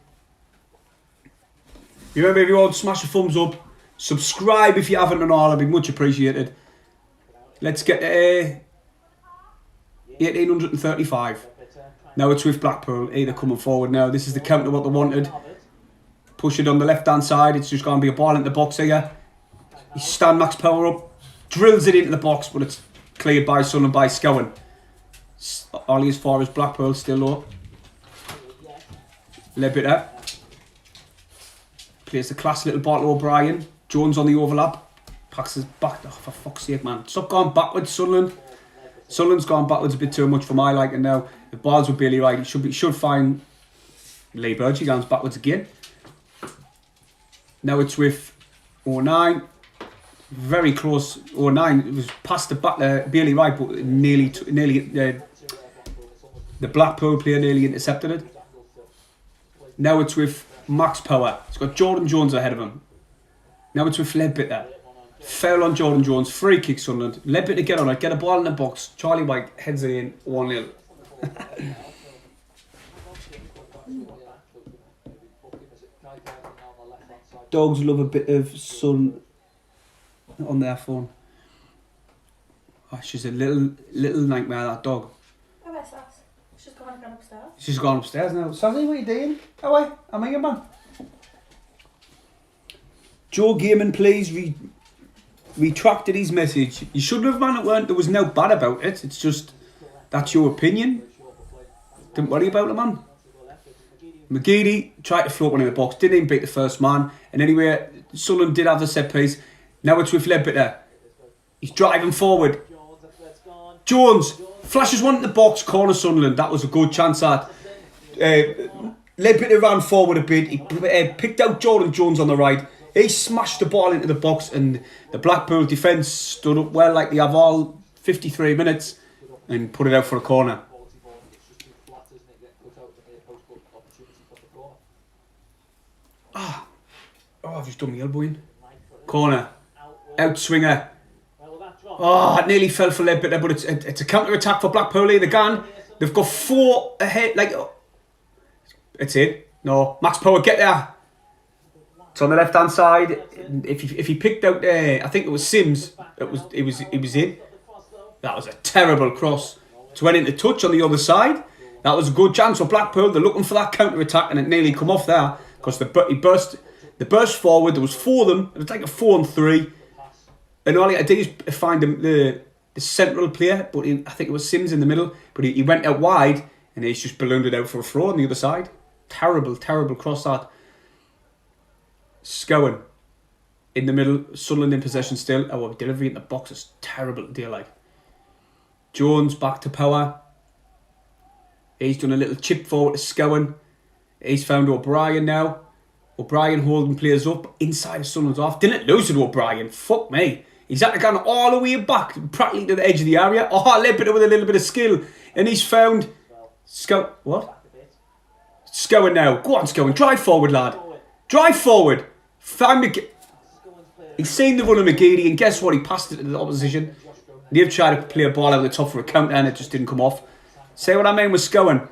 Remember, everyone, smash a thumbs up, subscribe if you haven't and all. It'd be much appreciated. Let's get 1835. Now it's with Blackpool. They're coming forward now. This is the counter what they wanted. Push it on the left hand side. It's just going to be a ball into the box here. He stand max power up, drills it into the box, but it's cleared by Sunderland by Scowen. Ollie as far as Blackpool still low. Ledbetter plays the class little ball to O'Brien. Jones on the overlap. Packs his back. Oh, for fuck's sake, man! Stop going backwards, Sunderland. Sunderland's gone backwards a bit too much for my liking now. The ball's with Bailey Wright. He should find Lee Burge. He goes backwards again. Now it's with 09. Very close. 09. It was past the back Bailey Wright, but nearly the Blackpool player nearly intercepted it. Now it's with Max Power. It's got Jordan Jones ahead of him. Now it's with Ledbetter. Foul on Jordan Jones. Free kick Sunderland. Ledbetter get on it. Get a ball in the box. Charlie White heads it in 1-0. Dogs love a bit of sun on their phone. Oh, she's a little nightmare, that dog. Oh, where's Sass? She's gone upstairs. She's gone upstairs now. Sassy, what are you doing? Away. I'm here, man. Joe Gaiman, please retracted his message. You shouldn't have, man. It weren't. There was no bad about it. It's just that's your opinion. Don't worry about it, man. McGeady tried to float one in the box. Didn't even beat the first man. And anyway, Sunderland did have the set piece. Now it's with Ledbetter. He's driving forward. Jones flashes one in the box. Corner Sunderland. That was a good chance. That Ledbetter ran forward a bit. He picked out Jordan Jones on the right. He smashed the ball into the box, and the Blackpool defence stood up well, like they have all 53 minutes, and put it out for a corner. Oh, I've just done my elbow in. Corner. Out swinger. Oh, it nearly fell for Ledbetter, but it's a counter-attack for Blackpool. They can. They've got 4 ahead. Like, it's it. No, Max Power, get there. It's on the left-hand side. If he picked out, I think it was Sims. It was in. That was a terrible cross. It went into touch on the other side. That was a good chance for Blackpool. They're looking for that counter-attack, and it nearly come off there because he burst forward. There was 4 of them. It was like a 4-on-3. And all he had to do is find the central player, but I think it was Sims in the middle. But he went out wide, and he's just ballooned it out for a throw on the other side. Terrible cross that. Scowen in the middle. Sunderland in possession still. Oh, delivery in the box is terrible to deal like. Jones back to Power. He's done a little chip forward to Scowen. He's found O'Brien now. O'Brien holding players up inside of Sunderland's half. Didn't lose it to O'Brien. Fuck me. He's had to go all the way back, practically to the edge of the area. Oh, Ledbetter with a little bit of skill. And he's found what? Scowen now. Go on, Scowen. Drive forward, lad. Drive forward. Found He's seen the run of McGeady, and guess what? He passed it to the opposition. They've tried to play a ball out of the top for a counter, and it just didn't come off. Say what I mean with Scowen.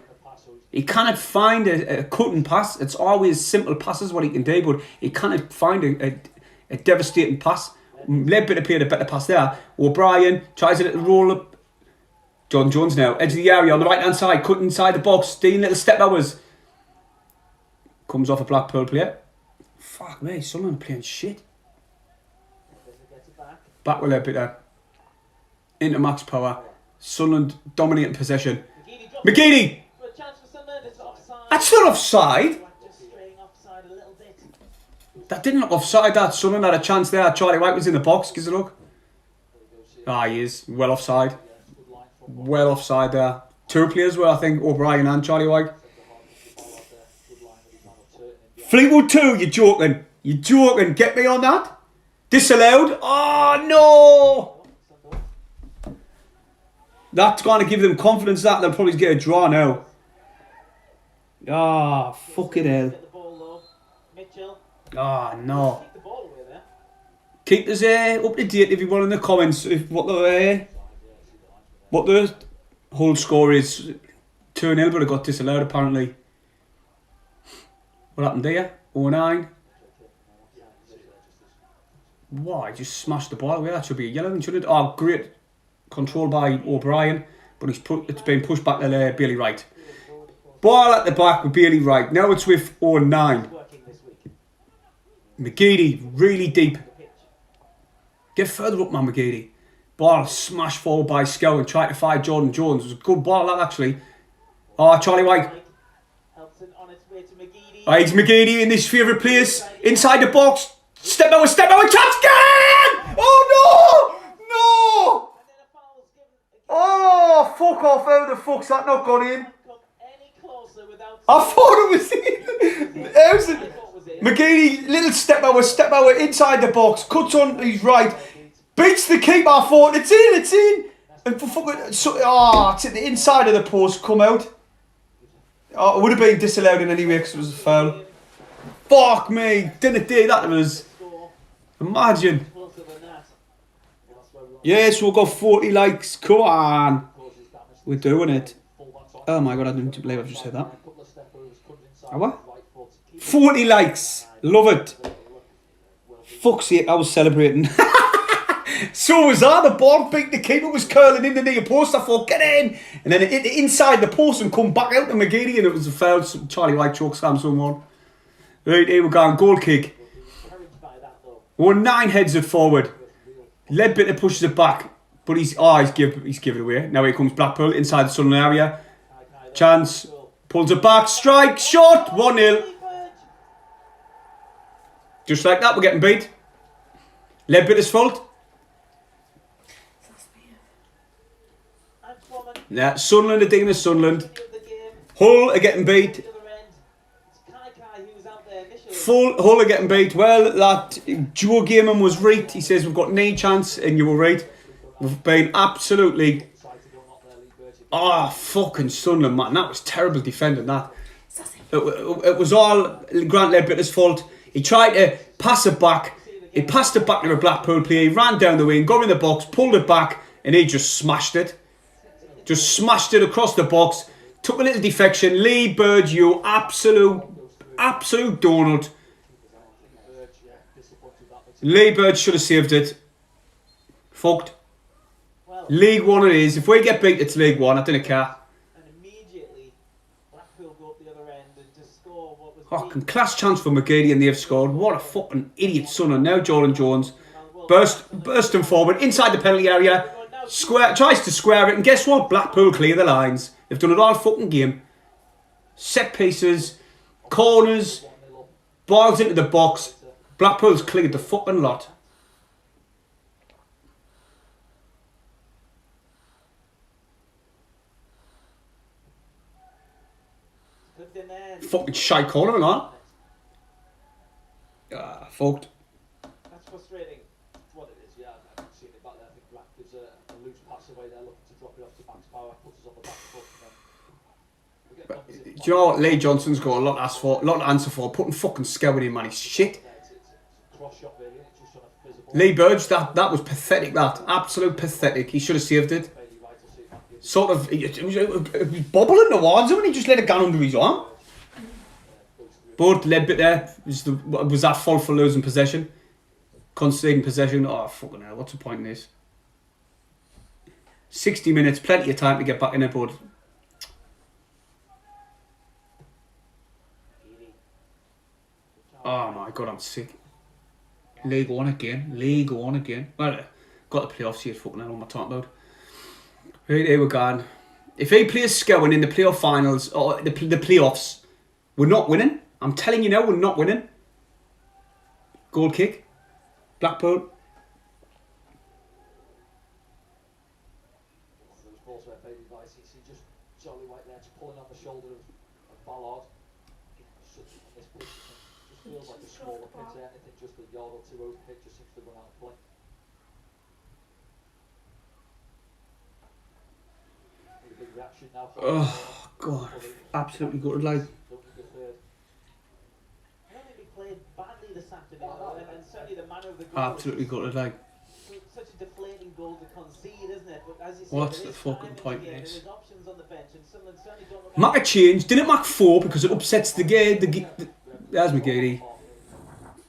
He cannot find a cutting pass. It's always simple passes what he can do, but he cannot find a devastating pass. Ledbetter played a better pass there. O'Brien tries a little roll up. John Jones now, edge of the area on the right hand side, cutting inside the box. Dean little step overs. Comes off a Blackpool player. Fuck me, Sunderland playing shit. Back with Ledbetter. Into Max Power. Sunderland dominating possession. McGeady! That's not offside. That didn't look offside. That Sunderland had a chance there. Charlie White was in the box. Gives a look. Ah, he is. Well offside. Well offside there. 2 players were, I think, O'Brien and Charlie White. Fleetwood 2, you're joking. You're joking. Get me on that. Disallowed. Oh, no. That's going to give them confidence that they'll probably get a draw now. Ah, fucking hell. Ah, no. Keep us up to date if you want in the comments what the whole score is. 2-0, but it got disallowed apparently. What happened there? 09. Wow, I just smashed the ball away. That should be a yellow, shouldn't it? Oh, great control by O'Brien, but it's been pushed back to Bailey Wright. Ball at the back with Bailey Wright. Now it's with 09. McGeady, really deep. Get further up, man, McGeady. Ball smashed forward by Scowen. Tried to find Jordan Jones. It was a good ball, that actually. Oh, Charlie White. Oh, it's McGeady in his favourite place. Inside the box. Step over, chance again! Oh, no! No! Oh, fuck off. How the fuck's that not gone in? I thought it was in. McGeady, little step over, inside the box, cuts on his right, beats the keeper, I thought, it's in. And for fucking, it's at the inside of the post, come out. Oh, it would have been disallowed in any way because it was a foul. Fuck me, didn't do that to us. Imagine. Yes, we'll go 40 likes, come on. We're doing it. Oh my god, I didn't believe I just said that. What? 40 likes, love it. Fuck's sake, I was celebrating. So was I. The ball beat the keeper, was curling in the near post. I thought, get in. And then it hit inside the post and come back out to McGeady, and it was a foul. Charlie White choke slam someone. Right, here we go. Goal kick. We're 9 heads it forward. Ledbetter pushes it back, but he's given it away. Now here comes Blackpool inside the Sunderland area. Chance, pulls it back, strike, shot, 1-0. Just like that, we're getting beat. Ledbetter's fault. Yeah, Sunderland are digging at Sunderland. Hull are getting beat. Hull are getting beat. Well, that Joe Gaiman was right. He says we've got no chance, and you were right. We've been absolutely... fucking Sunderland, man. That was terrible defending, that. It was all Grant Ledbetter's fault. He tried to pass it back. He passed it back to a Blackpool player. He ran down the wing, got in the box, pulled it back, and he just smashed it. Just smashed it across the box. Took a little defection. Lee Bird, you absolute donut. Lee Bird should have saved it. Fucked. League One it is. If we get beat, it's League One. I don't care. And immediately, Blackpool go up the other end and just score what was... Fucking class chance for McGeady, and they've scored. What a fucking idiot son. And now Jordan Jones bursting forward inside the penalty area. Tries to square it, and guess what? Blackpool clear the lines. They've done it all fucking game. Set pieces, corners, balls into the box. Blackpool's cleared the fucking lot. Fucking shite corner, hang on. Fucked. That's frustrating. What it is, yeah. I haven't seen it back there. I think Black gives a loose pass away there, looking to drop it off to Max Power, puts us on the back foot, and then... Do you know what? Lee Johnson's got a lot to answer for. Putting fucking Scout in, man. He's shit. Lee Burge, that was pathetic, that. Absolute pathetic. He should have saved it. Sort of, it was bobbling towards him and he just let it go under his arm. But Ledbetter was that fault for losing possession? Conceding possession. Oh, fucking hell. What's the point in this? 60 minutes, plenty of time to get back in it, but... Oh my god, I'm sick. League One again. Well, got the playoffs here, fucking hell, what am I talking about? Right, here we're going. If he plays Scowen in the playoff finals, or the playoffs, we're not winning. I'm telling you now, we're not winning. Goal kick. Blackpool. Just Charlie White there, just pulling on the shoulder of Ballard. Feels like a smaller pitch, anything just a yard or two over the pitch just seems to run out of play. A big reaction now. Oh god, absolutely gutted, like. I don't think we played badly this afternoon, and certainly the manner of the goal. Absolutely gutted, like. Such a deflating goal to concede, isn't it? But as you said, What's the fucking point in this? There's options on the bench, and Sunderland certainly don't look Mark a change, didn't mark 4 because it upsets the game. There's McGeady.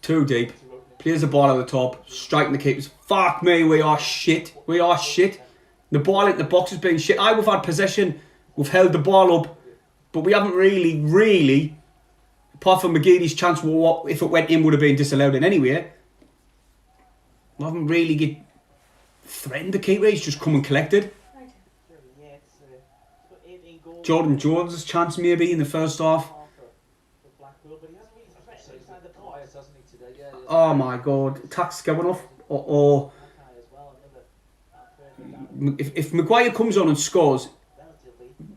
Too deep. Plays the ball at the top. Striking the keepers. Fuck me, we are shit. We are shit. The ball in the box has been shit. We've had possession. We've held the ball up. But we haven't really, apart from McGeady's chance, if it went in, would have been disallowed in anyway. We haven't really threatened the keeper. He's just come and collected. Jordan Jones' chance maybe in the first half. Oh my god, attack's going off. Or if Maguire comes on and scores,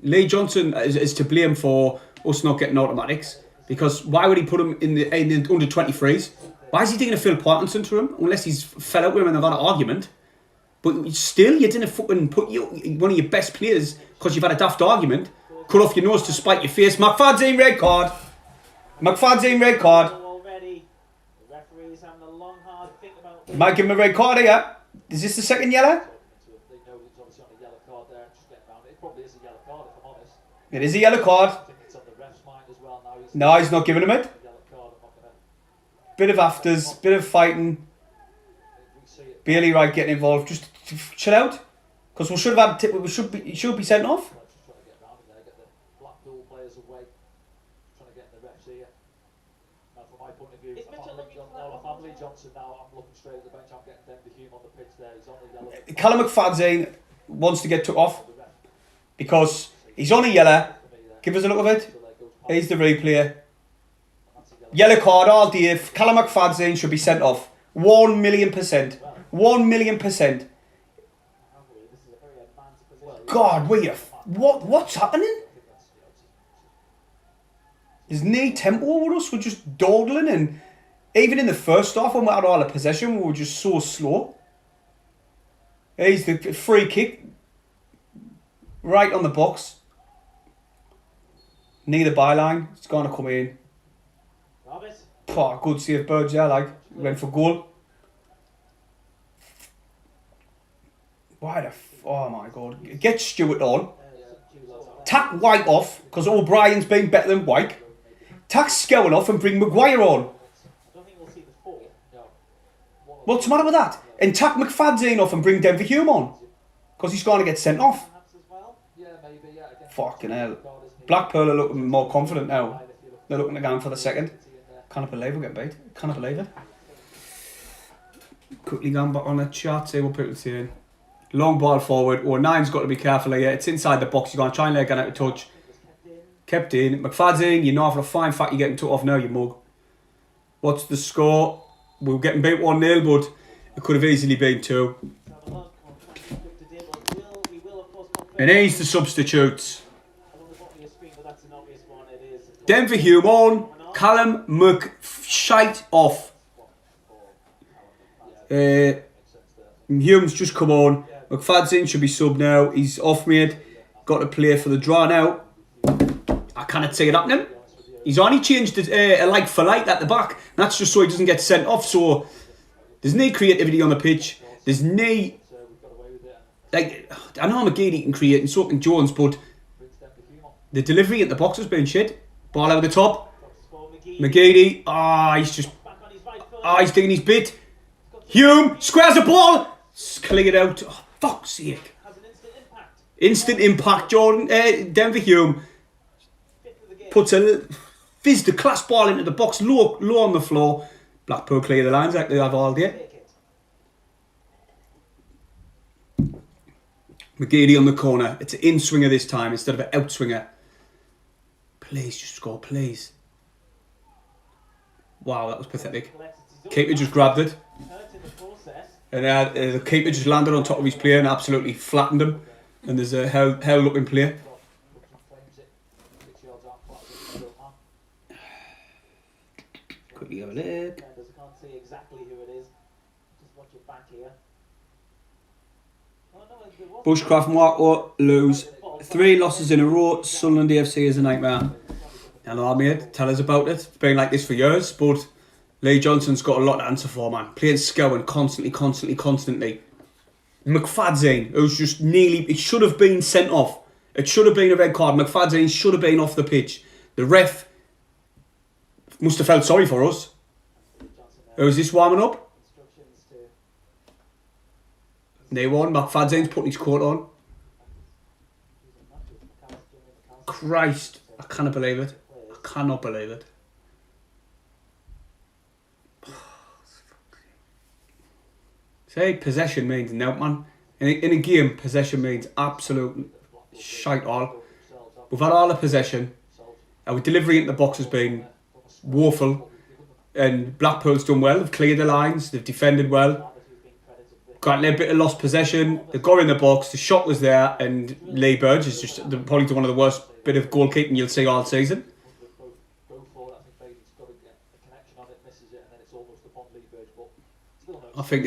Lee Johnson is to blame for us not getting automatics. Because why would he put him in the under 23s? Why is he taking a Phil Parkinson to him? Unless he's fell out with him and they've had an argument. But still, you didn't fucking put one of your best players because you've had a daft argument. Cut off your nose to spite your face. McFadzean red card. McFadzean red card. Might give him a red card here. Is this the second yellow? It is a yellow card. No, he's not giving him it. Bit of afters, bit of fighting. Bailey Wright getting involved. Just chill out, because we should have had. He should be sent off. Blackpool players away, trying to get the refs here. Now, from my point of view, if I'm Lee Johnson now, I'm looking straight at the bench. I'm getting Denver Hume on the pitch there. He's on the yellow. Callum McFadzean wants to get took off because he's on a yellow. Give us a look of it. Here's the replay. Yellow card all day. Callum McFadzean should be sent off. 1,000,000%. 1,000,000%. God, what's happening? His knee tempo with us were just dawdling, and even in the first half when we had all the possession, we were just so slow. Here's the free kick. Right on the box. Near the byline. It's going to come in. Oh, good save, Birds, yeah, like. Went for goal. Oh my God. Get Stewart on. Tack White off, because O'Brien's been better than White. Tack Scowen off and bring Maguire on. What's the matter with that? And tack McFadzean off and bring Denver Hume on, because he's going to get sent off. Fucking hell. Blackpool are looking more confident now. They're looking again for the second. Can't believe we're getting beat. Can't believe it. Quickly going back on the chat, see what people are saying. Long ball forward. Oh, Nine's got to be careful here. It's inside the box. You're going to try and let it get out of touch. Kept in. McFadzean, you know for a fine fact you're getting took off now, you mug. What's the score? We were getting beat 1-0, but it could have easily been 2. And here's the substitutes. Denver Hume on. Callum McShite off. Hume's just come on. McFadzean should be sub now. He's off made. Got to play for the draw now. I cannot see it happening. He's only changed a like for like at the back. That's just so he doesn't get sent off. So there's no creativity on the pitch. There's no, like, I know McGeady can create and so can Jones, but the delivery at the box has been shit. Ball out the top. McGeady, he's taking his bit. Hume squares the ball. Cleared out. Oh, fuck's sake. Instant impact, Jordan. Denver Hume puts a fizz the class ball into the box, low on the floor. Blackpool clear the lines like they have all day. McGeady on the corner. It's an in-swinger this time instead of an out-swinger. Please, just score, please. Wow, that was pathetic. Keeper just grabbed it. And the keeper just landed on top of his player and absolutely flattened him. And there's a held up in play. Quickly have a look. Bushcraft and Marco lose 3 losses in a row. Sunderland AFC is a nightmare. Hello, mate. Tell us about it. It's been like this for years, but Lee Johnson's got a lot to answer for, man. Playing Scowen constantly. McFadzean, who's just nearly... It should have been sent off. It should have been a red card. McFadzean should have been off the pitch. The ref must have felt sorry for us. Who's this warming up? No one. McFadzean's putting his coat on. Christ. I cannot believe it. I cannot believe it. Say possession means no, man. In a game, possession means absolute shite all. We've had all the possession. Our delivery into the box has been woeful. And Blackpool's done well. They've cleared the lines. They've defended well. Got a little bit of lost possession. They got in the box. The shot was there. And Lee Burge is just probably one of the worst bit of goalkeeping you'll see all season. I think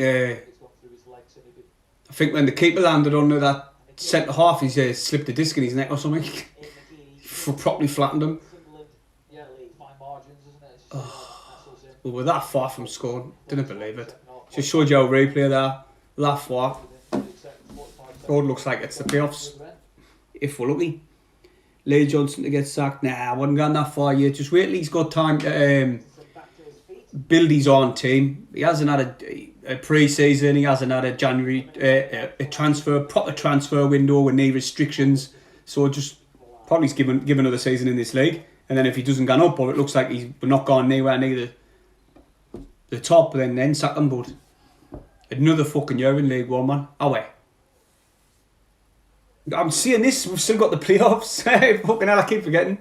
when the keeper landed under that centre half, he's slipped a disc in his neck or something. Properly flattened him. We were that far from scoring. Didn't believe it. Just showed you how replay there. That far. God, looks like it's the playoffs. If we're lucky. Lee Johnson to get sacked. Nah, I wouldn't gone that far yet. Just wait till he's got time to build his own team. He hasn't had a pre-season. He hasn't had a January proper transfer window with no restrictions. So just probably give another season in this league. And then if he doesn't go up, or it looks like we're not going anywhere near the top, then sack him. But another fucking year in League One, man. Away. I'm seeing this. We've still got the playoffs. Fucking hell, I keep forgetting.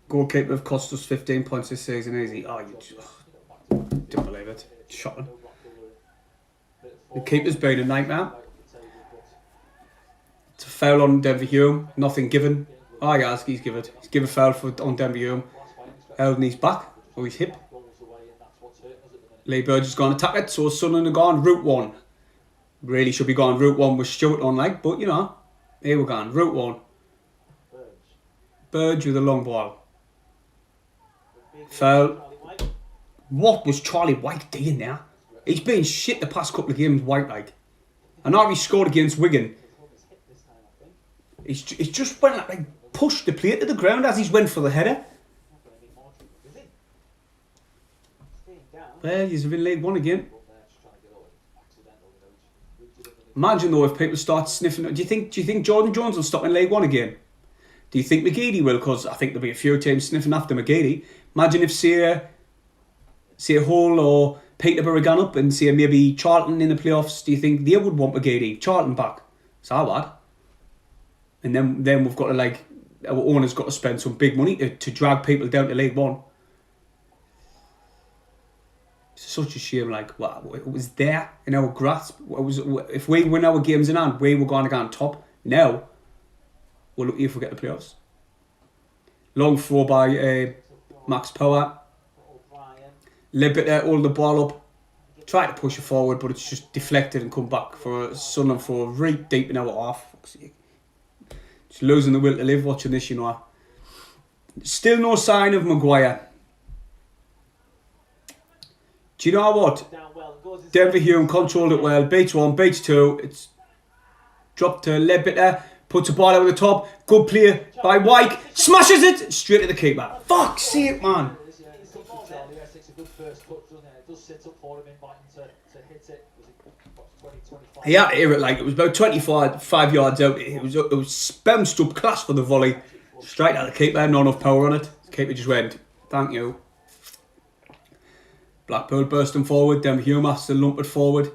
Goalkeeper have cost us 15 points this season, easy. Oh, you don't believe it. Shocking. The keeper's been a nightmare. It's a foul on Denver Hume. Nothing given. Oh, yeah, he's given. He's given a foul on Denver Hume. Held in his back or his hip. Lee Burge has gone to attack it, so Sunderland have gone route one. Really should be going route one with Stewart on, like, but you know, here we're going. Route one. Burge with a long ball. Foul. What was Charlie White doing there? He's been shit the past couple of games, White, like. I know he scored against Wigan. He's just went like pushed the plate to the ground as he's went for the header. Well, he's in League One again. Imagine though if people start sniffing. Do you think Jordan Jones will stop in League One again? Do you think McGeady will? Because I think there'll be a few teams sniffing after McGeady. Imagine if say Hull or Peterborough gone up and say maybe Charlton in the playoffs. Do you think they would want McGeady? Charlton back. It's how bad. And then we've got to like our owner's got to spend some big money to drag people down to League One. It's such a shame. Like, wow, it was there in our grasp. If we win our games in hand, we were going to go on top. Now, we're lucky if we get the playoffs. Long throw by Max Power. Libiter hold the ball up. Try to push it forward, but it's just deflected and come back for Sunderland for right deep in our half. Just losing the will to live watching this, you know. Still no sign of Maguire. Do you know what? Denver Hume controlled it well. Beats one, beats two. It's dropped to Ledbetter. Puts the ball over the top. Good play by White. Smashes it straight to the keeper. Fuck's sake, man. He had to hear it like it was about 25 yards out. It was bounced up class for the volley. Straight at the keeper. Not enough power on it. The keeper just went, thank you. Blackpool bursting forward. Denver Hume has to lump it forward.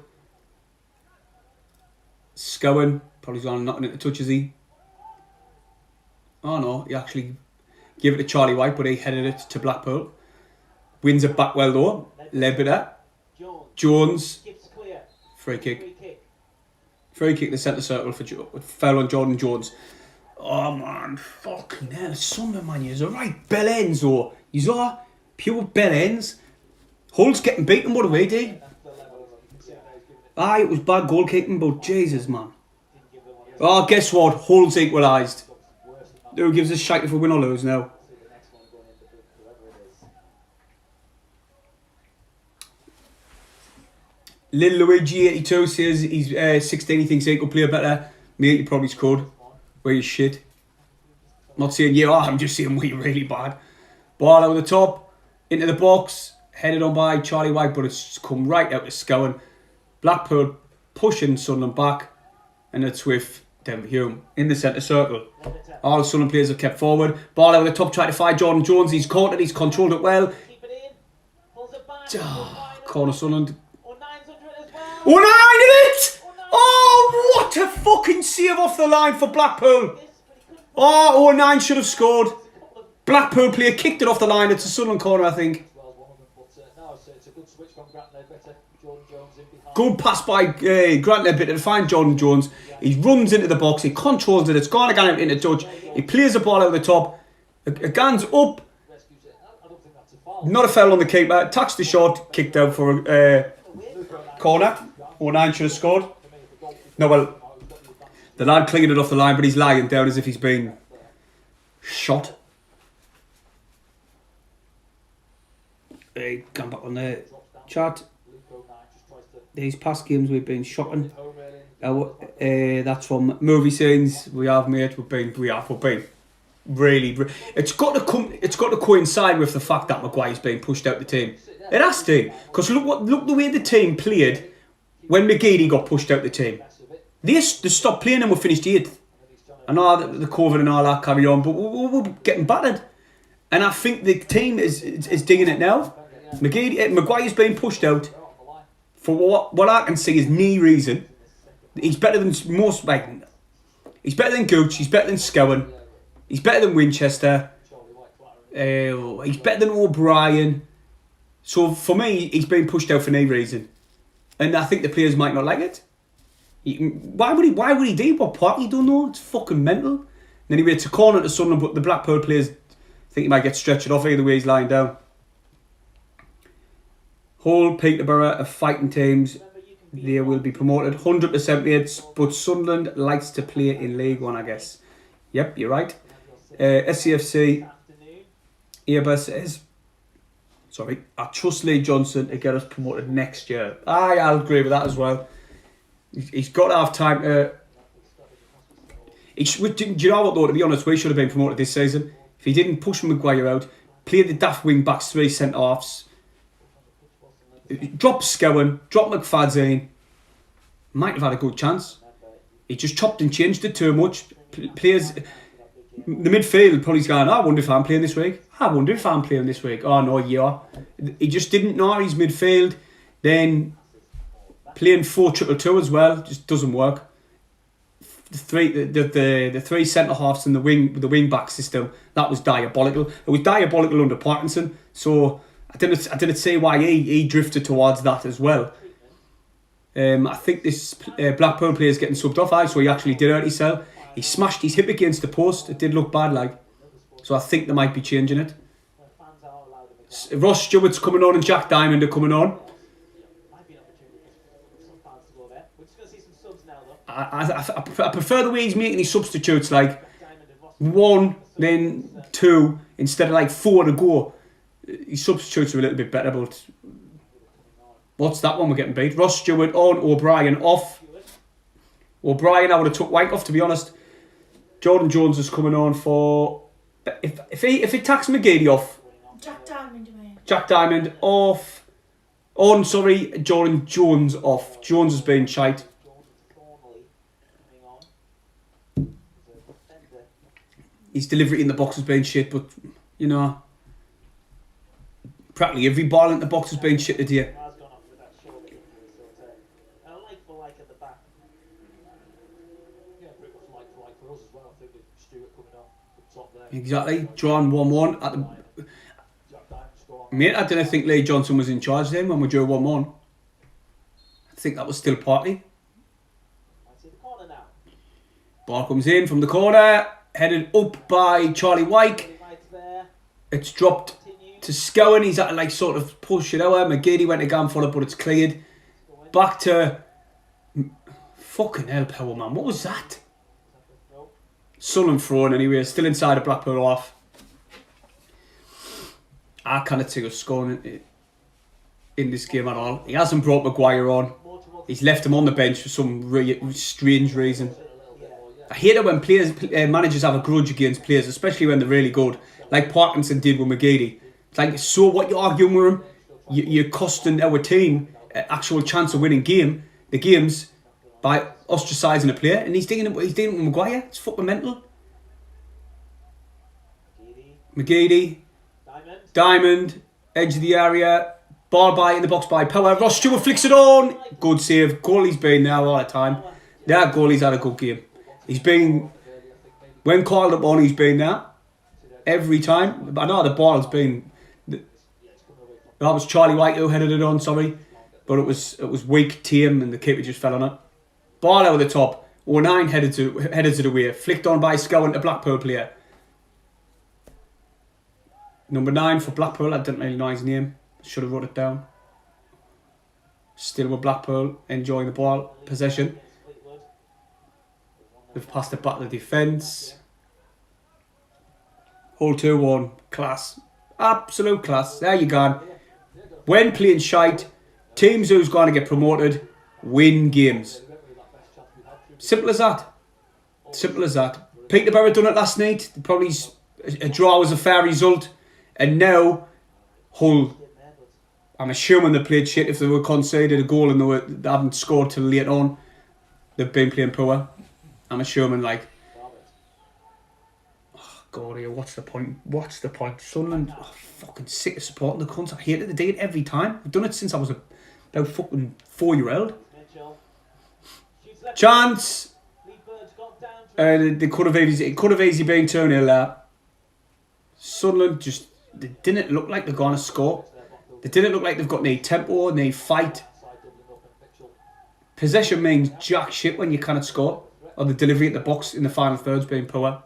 Scowen. Probably gone knocking it to touch, is he? Oh no, he actually gave it to Charlie White, but he headed it to Blackpool. Wins it back well though. Ledbetter. Jones. Free kick. Free kick in the centre circle for foul on Jordan Jones. Oh man, fucking hell. Sunderland, man, he's alright. Bell ends though. He's all pure bell ends. Hull's getting beaten, what a way, D. Aye, it was bad goalkeeping, but Jesus, man. Oh, guess what? Hull's equalised. Who gives a shite if we win or lose now? Lil Luigi 82 says he's 16, he thinks he could play better. Mate, he probably scored. Where you shit. I'm not saying you are, I'm just saying we're really bad. Ball over the top, into the box, headed on by Charlie White, but it's come right out to Scowen. Blackpool pushing Sunderland back, and it's with Denver Hume in the centre circle. All the Sunderland players have kept forward. Ball over the top, trying to find Jordan Jones. He's caught it, he's controlled it well. Corner Sunderland. Oh, 9 in it! Oh, what a fucking save off the line for Blackpool. Oh, 09 should have scored. Blackpool player kicked it off the line. It's a Sunderland corner, I think. Good pass by Grant Ledbetter to find Jordan Jones. He runs into the box. He controls it. It's gone again into touch. He plays the ball out the top. A gun's up. Rescues it. I don't think that's a foul. Not a foul on the keeper. Touched the shot. Kicked out for a corner. 09 should have scored. No, well, the lad cleared it off the line, but he's lying down as if he's been shot. Come back on the chat. These past games we've been shocking. That's from movie scenes. We have, mate. We've been really. It's got to coincide with the fact that Maguire's being pushed out the team. It has to, because look the way the team played when McGeady got pushed out the team. They stopped playing and we finished 8th. I know the COVID and all that carry on, but we're getting battered. And I think the team is digging it now. Maguire's being pushed out for what I can see is knee reason. He's better than most. He's better than Gooch. He's better than Scowen. He's better than Winchester. He's better than O'Brien. So for me, he's being pushed out for knee reason, and I think the players might not like it. Why would he do what part? You don't know. It's fucking mental. And anyway, it's a corner to Sunderland, but the Blackpool players think he might get stretched off either way he's lying down. Hull, Peterborough are fighting teams. They will be promoted 100%, but Sunderland likes to play in League One, I guess. Yep, you're right. SCFC, Eber says, I trust Lee Johnson to get us promoted next year. I'll agree with that as well. He's got to have time to... Do you know what, though, to be honest, we should have been promoted this season. If he didn't push Maguire out, play the daft wing backs, 3 centre-halves, drop Scowen, drop McFadzean, might have had a good chance. He just chopped and changed it too much. Players, the midfield probably going, I wonder if I'm playing this week. Oh no, you are. He just didn't know his midfield. Then playing 4-2-2 as well just doesn't work. The 3 centre halves and the wing back system, that was diabolical. It was diabolical under Parkinson. So I didn't see why he drifted towards that as well. I think this Blackpool player is getting subbed off. So he actually did hurt himself. He smashed his hip against the post. It did look bad, like. So I think they might be changing it. Ross Stewart's coming on and Jack Diamond are coming on. I prefer the way he's making his substitutes, like 1, then 2, instead of like 4 to go. His substitutes are a little bit better, but what's that one we're getting beat? Ross Stewart on, O'Brien off. O'Brien, I would have took White off, to be honest. Jordan Jones is coming on for... If he tacks McGeady off... Jack Diamond off. On, sorry, Jordan Jones off. Jones has been shite. His delivery in the box has been shit, but, you know... Practically every ball in the box has been shit today. Exactly. Drawn 1-1 at the... Mate, I didn't think Lee Johnson was in charge then when we drew 1-1. I think that was still partly. Ball comes in from the corner, headed up by Charlie Wyke. It's dropped to Scowen. He's had to like sort of push it over. McGeady went again for it, but it's cleared. Back to... Fucking hell, power man. What was that? Sunderland thrown anyway, still inside the Blackpool half. I can't see us scoring in this game at all. He hasn't brought Maguire on. He's left him on the bench for some strange reason. I hate it when managers have a grudge against players, especially when they're really good, like Parkinson did with McGeady. It's like, so what you're arguing with him? You're costing our team an actual chance of winning the games by ostracising a player, and he's dealing with Maguire. It's fucking mental. McGeady, Diamond, edge of the area, ball by in the box by Power. Ross Stewart flicks it on. Good save. Goalie's been there all the time. That goalie's had a good game. He's been, when called up on, he's been there every time. I know the ball's been. That was Charlie White who headed it on. Sorry, but it was weak team and the keeper just fell on it. Ball over the top. 09 headed to the way. Flicked on by Scowen, a Blackpool player. Number 9 for Blackpool, I didn't really know his name. Should have wrote it down. Still with Blackpool, enjoying the ball. Possession. We've passed it back to the defence. Hold 2-1. Class. Absolute class. There you go. When playing shite, teams who's going to get promoted win games. Simple as that. Simple as that. Peterborough done it last night. Probably a draw was a fair result. And now, Hull, I'm assuming they played shit if they were conceded a goal and they haven't scored till late on. They've been playing poor. I'm assuming, like, oh God, here, what's the point? What's the point? Sunderland, oh, fucking sick of supporting the cunts. I hate it. They do it every time. I've done it since I was about fucking 4-year-old. Chance. They could have easily been 2-0 there. Sunderland just, they didn't look like they're going to score. They didn't look like they've got any tempo, any fight. Possession means jack shit when you cannot score. Or the delivery at the box in the final third's being poor.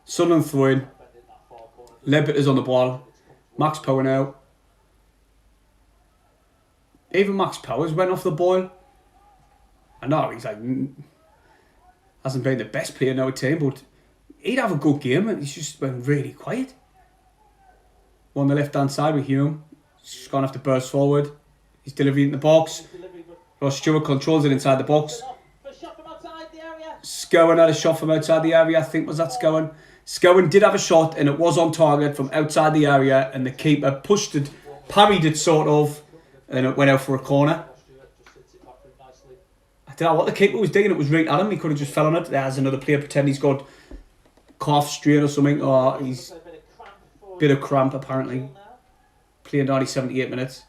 Sunderland throwing. Ledbetter's on the ball. Max Power now. Even Max Powers went off the ball. I know he's like, hasn't been the best player in our team, but he'd have a good game and he's just went really quiet. On the left hand side with Hume. He's going to have to burst forward. He's delivering in the box. Ross Stewart controls it inside the box. Scowen had a shot from outside the area, I think was that Scowen. Scowen did have a shot and it was on target from outside the area and the keeper pushed it, parried it sort of, and it went out for a corner. I don't know what the keeper was doing, it was right at him, he could have just fell on it. There's another player pretending he's got calf strain or something, or he's a bit of cramp apparently. Playing 78 minutes.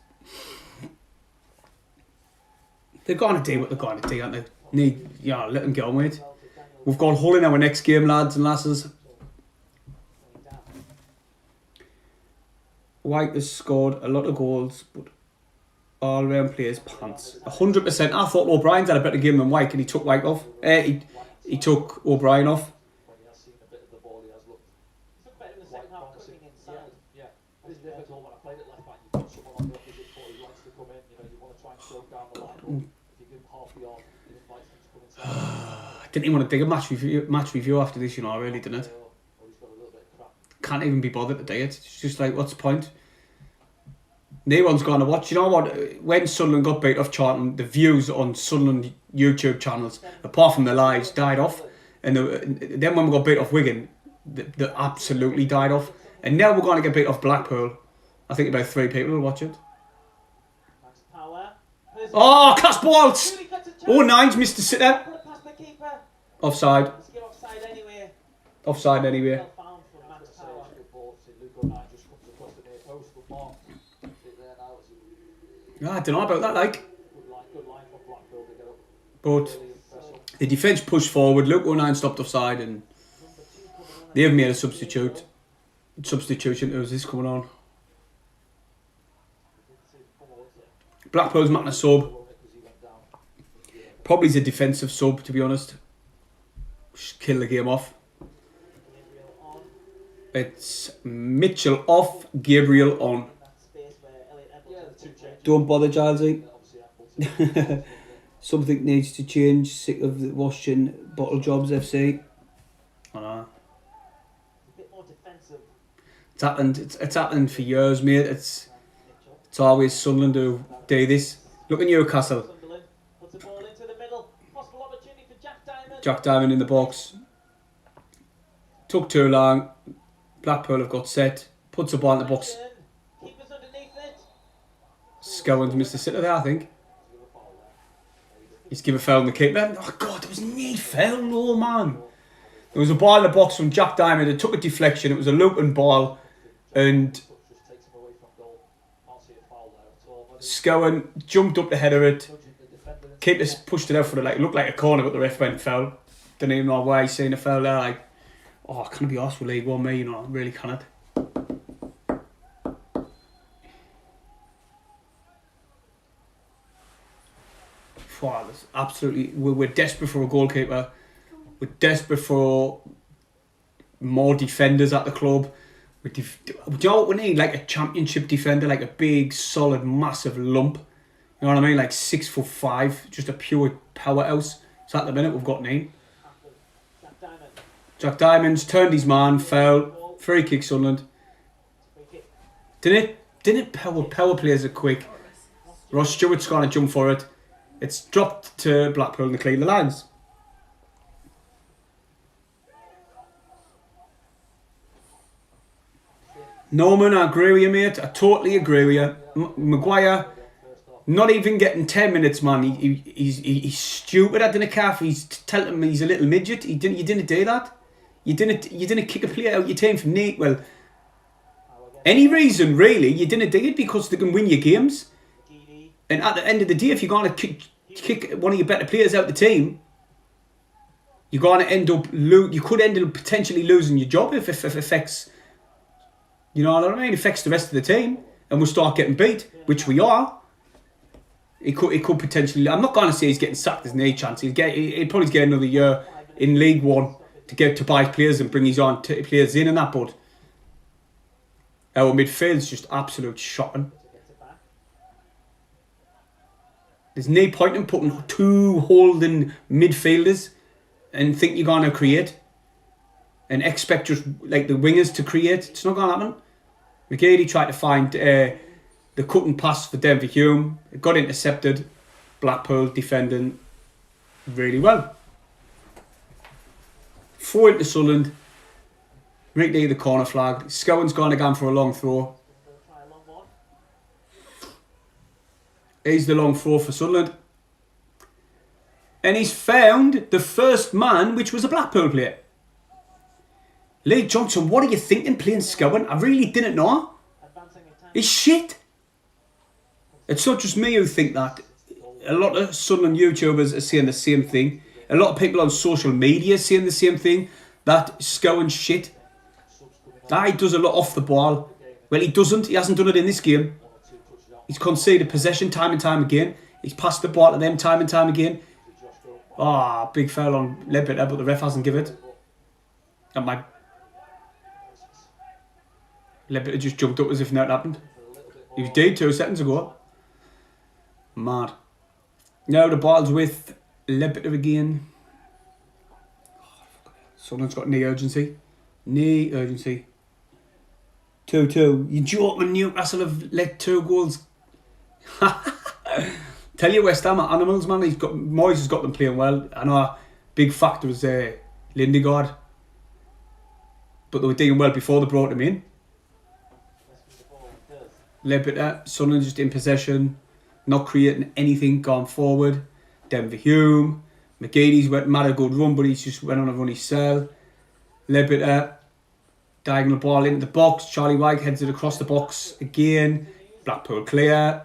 They're going to do what they're going to do, aren't they? Let them get on with it. We've got Hull in our next game, lads and lasses. White has scored a lot of goals, but all round players pants. 100%. I thought O'Brien's had a better game than White, and he took White off. He took O'Brien off. I didn't even want to dig a match review after this, I really didn't. Can't even be bothered to do it. It's just like, what's the point? No one's going to watch. You know what? When Sunderland got beat off Charlton, the views on Sunderland YouTube channels, apart from the lives, died off. And then when we got beat off Wigan, they absolutely died off. And now we're going to get beat off Blackpool. I think about 3 people will watch it. Oh, class balls! Oh, Nines missed the sitter. Offside. Offside anyway. I don't know about that, like. But the defence pushed forward. Luke O'Nien stopped offside, and they've made a substitution. Who's this coming on? Blackpool's making a sub. Probably is a defensive sub, to be honest. Just kill the game off. It's Mitchell off, Gabriel on. Don't bother, Gilesy. Something needs to change. Sick of the washing bottle jobs, FC. I know. It's happened for years, mate. It's always Sunderland who do this. Look at Newcastle. Jack Diamond in the box. Took too long. Blackpool have got set. Puts the ball in the box. Scowen's missed the sitter there, I think. He's given a foul on the keeper. Oh God, there was no foul, oh man. There was a ball in the box from Jack Diamond. It took a deflection. It was a looping ball. And Scowen jumped up the head of it. Keeper pushed it out for it looked like a corner, but the ref went foul. Don't even know why he's saying a foul there. Like, oh, I can't be arsed with League One, me, I really cannot. Wow, absolutely, we're desperate for a goalkeeper. We're desperate for more defenders at the club. Do you know what we need? Like a championship defender, like a big, solid, massive lump. You know what I mean? Like 6'5", just a pure powerhouse. So at the minute we've got nine. Jack Diamond's turned his man, foul, free kick Sunderland. Didn't power players are quick. Ross Stewart's gonna jump for it. It's dropped to Blackpool and they clean the lines. Norman, I agree with you, mate. I totally agree with you. Maguire, not even getting 10 minutes, man. He's stupid. I didn't care if he's telling him he's a little midget. You didn't do that. You didn't kick a player out your team from Nate. Well, any reason really? You didn't do it because they can win your games. And at the end of the day, if you're going to kick one of your better players out the team, you're going to end up you could end up potentially losing your job if it affects. You know what I mean? It affects the rest of the team, and we'll start getting beat, which we are. He could potentially. I'm not going to say he's getting sacked. There's no chance. He'll probably get another year in League One to buy players and bring his own players in and that. But our midfield's just absolute shocking. There's no point in putting two holding midfielders and think you're going to create and expect just like the wingers to create. It's not going to happen. McGeady tried to find the cutting pass for Denver Hume. It got intercepted. Blackpool defending really well. Forward to Sunderland. Right near the corner flag. Scowen's gone again for a long throw. He's the long throw for Sunderland. And he's found the first man, which was a Blackpool player. Lee Johnson, what are you thinking playing Scowen? I really didn't know. He's shit. It's not just me who think that. A lot of Sunderland YouTubers are saying the same thing. A lot of people on social media are saying the same thing. That Scowen's shit. He does a lot off the ball. Well, he doesn't. He hasn't done it in this game. He's conceded possession time and time again. He's passed the ball to them time and time again. Big foul on Ledbetter, but the ref hasn't given it. And my Ledbetter just jumped up as if nothing happened. He was dead 2 seconds ago. Mad. Now the ball's with Ledbetter again. Someone's got knee urgency. 2-2. You joking? Newcastle have let 2 goals. Tell you West Ham are animals, man. Moyes has got them playing well. I know a big factor was Lindegaard. But they were doing well before they brought him in. Ledbetter, Sunderland just in possession, not creating anything going forward. Denver Hume, McGeady's made a good run, but he's just went on a runny cell. Ledbetter, diagonal ball into the box. Charlie White heads it across the box again. Blackpool clear.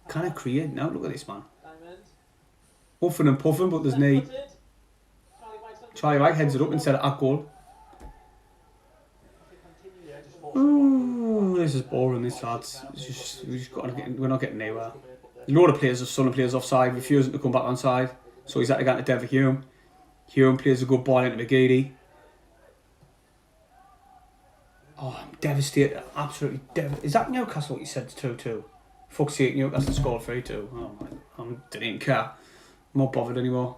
Can I create now? Look at this, man. Huffing and puffing, but there's no. Charlie White heads it up instead of at goal. Oh, this is boring, this lads. We're not getting anywhere. A lot of players, Sunderland players offside, refusing to come back onside. So he's had to get to Denver Hume. Hume plays a good ball into McGeady. I'm devastated. Absolutely devastated. Is that Newcastle what you said 2-2? Fuck's sake, Newcastle scored 3-2. Oh my, I didn't even care. I'm not bothered anymore.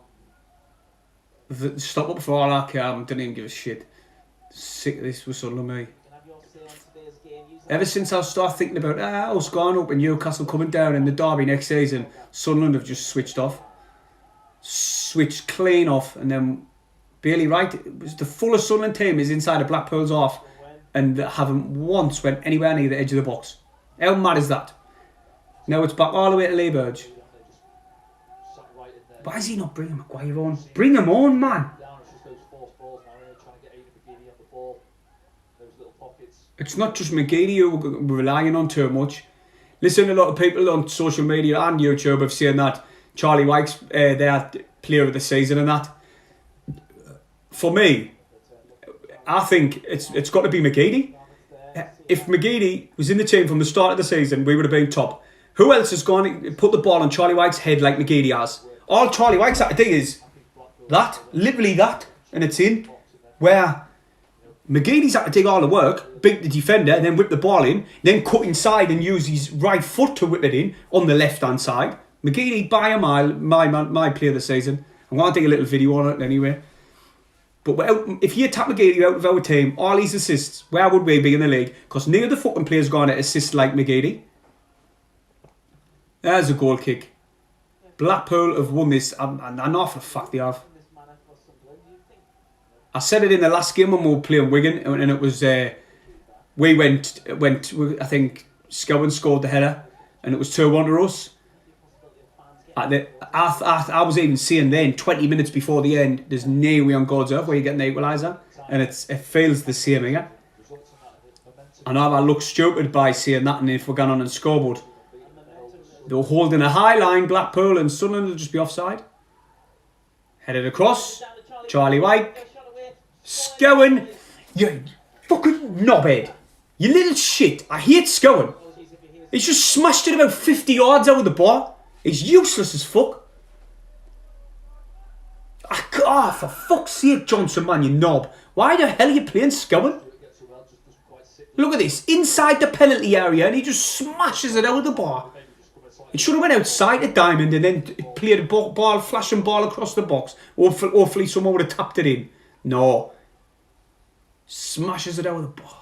Stop up for all I care. I didn't even give a shit. Sick of this with Sunderland, me. Ever since I started thinking about us going up and Newcastle coming down in the derby next season, Sunderland have just switched off. Switched clean off, and then Bailey Wright, the fullest Sunderland team is inside of Blackpool's off, and they haven't once went anywhere near the edge of the box. How mad is that? Now it's back all the way to Leyburge. Why is he not bringing Maguire on? Bring him on, man! It's not just McGeady who we're relying on too much. Listen, a lot of people on social media and YouTube have said that Charlie White's their player of the season and that. For me, I think it's got to be McGeady. If McGeady was in the team from the start of the season, we would have been top. Who else has gone to put the ball on Charlie White's head like McGeady has? All Charlie White's had to do is that, literally that, and it's in. Where McGeady's had to take all the work, beat the defender, and then whip the ball in, then cut inside and use his right foot to whip it in on the left-hand side. McGeady, by a mile, my player of the season. I'm going to take a little video on it anyway. But if you tap McGeady out of our team, all his assists, where would we be in the league? Because neither of the fucking players going to assist like McGeady. There's a goal kick. Blackpool have won this, and I know for a fact they have. I said it in the last game when we were playing Wigan, and it was we went. I think Scowen scored the header, and it was 2-1 to us. I was even seeing then 20 minutes before the end, there's no way on God's earth where you get an equaliser, and it feels the same here. I know I look stupid by saying that, and if we're going on and scoreboard, they were holding a high line. Blackpool and Sunderland will just be offside. Headed across, Charlie White. Scowen, you fucking knobhead. You little shit. I hate Scowen. He's just smashed it about 50 yards out of the ball. He's useless as fuck. For fuck's sake, Johnson, man, you knob. Why the hell are you playing Scowen? Look at this. Inside the penalty area, and he just smashes it out of the ball. It should have went outside the diamond and then played a ball, flashing ball across the box. Hopefully someone would have tapped it in. No. Smashes it out of the ball.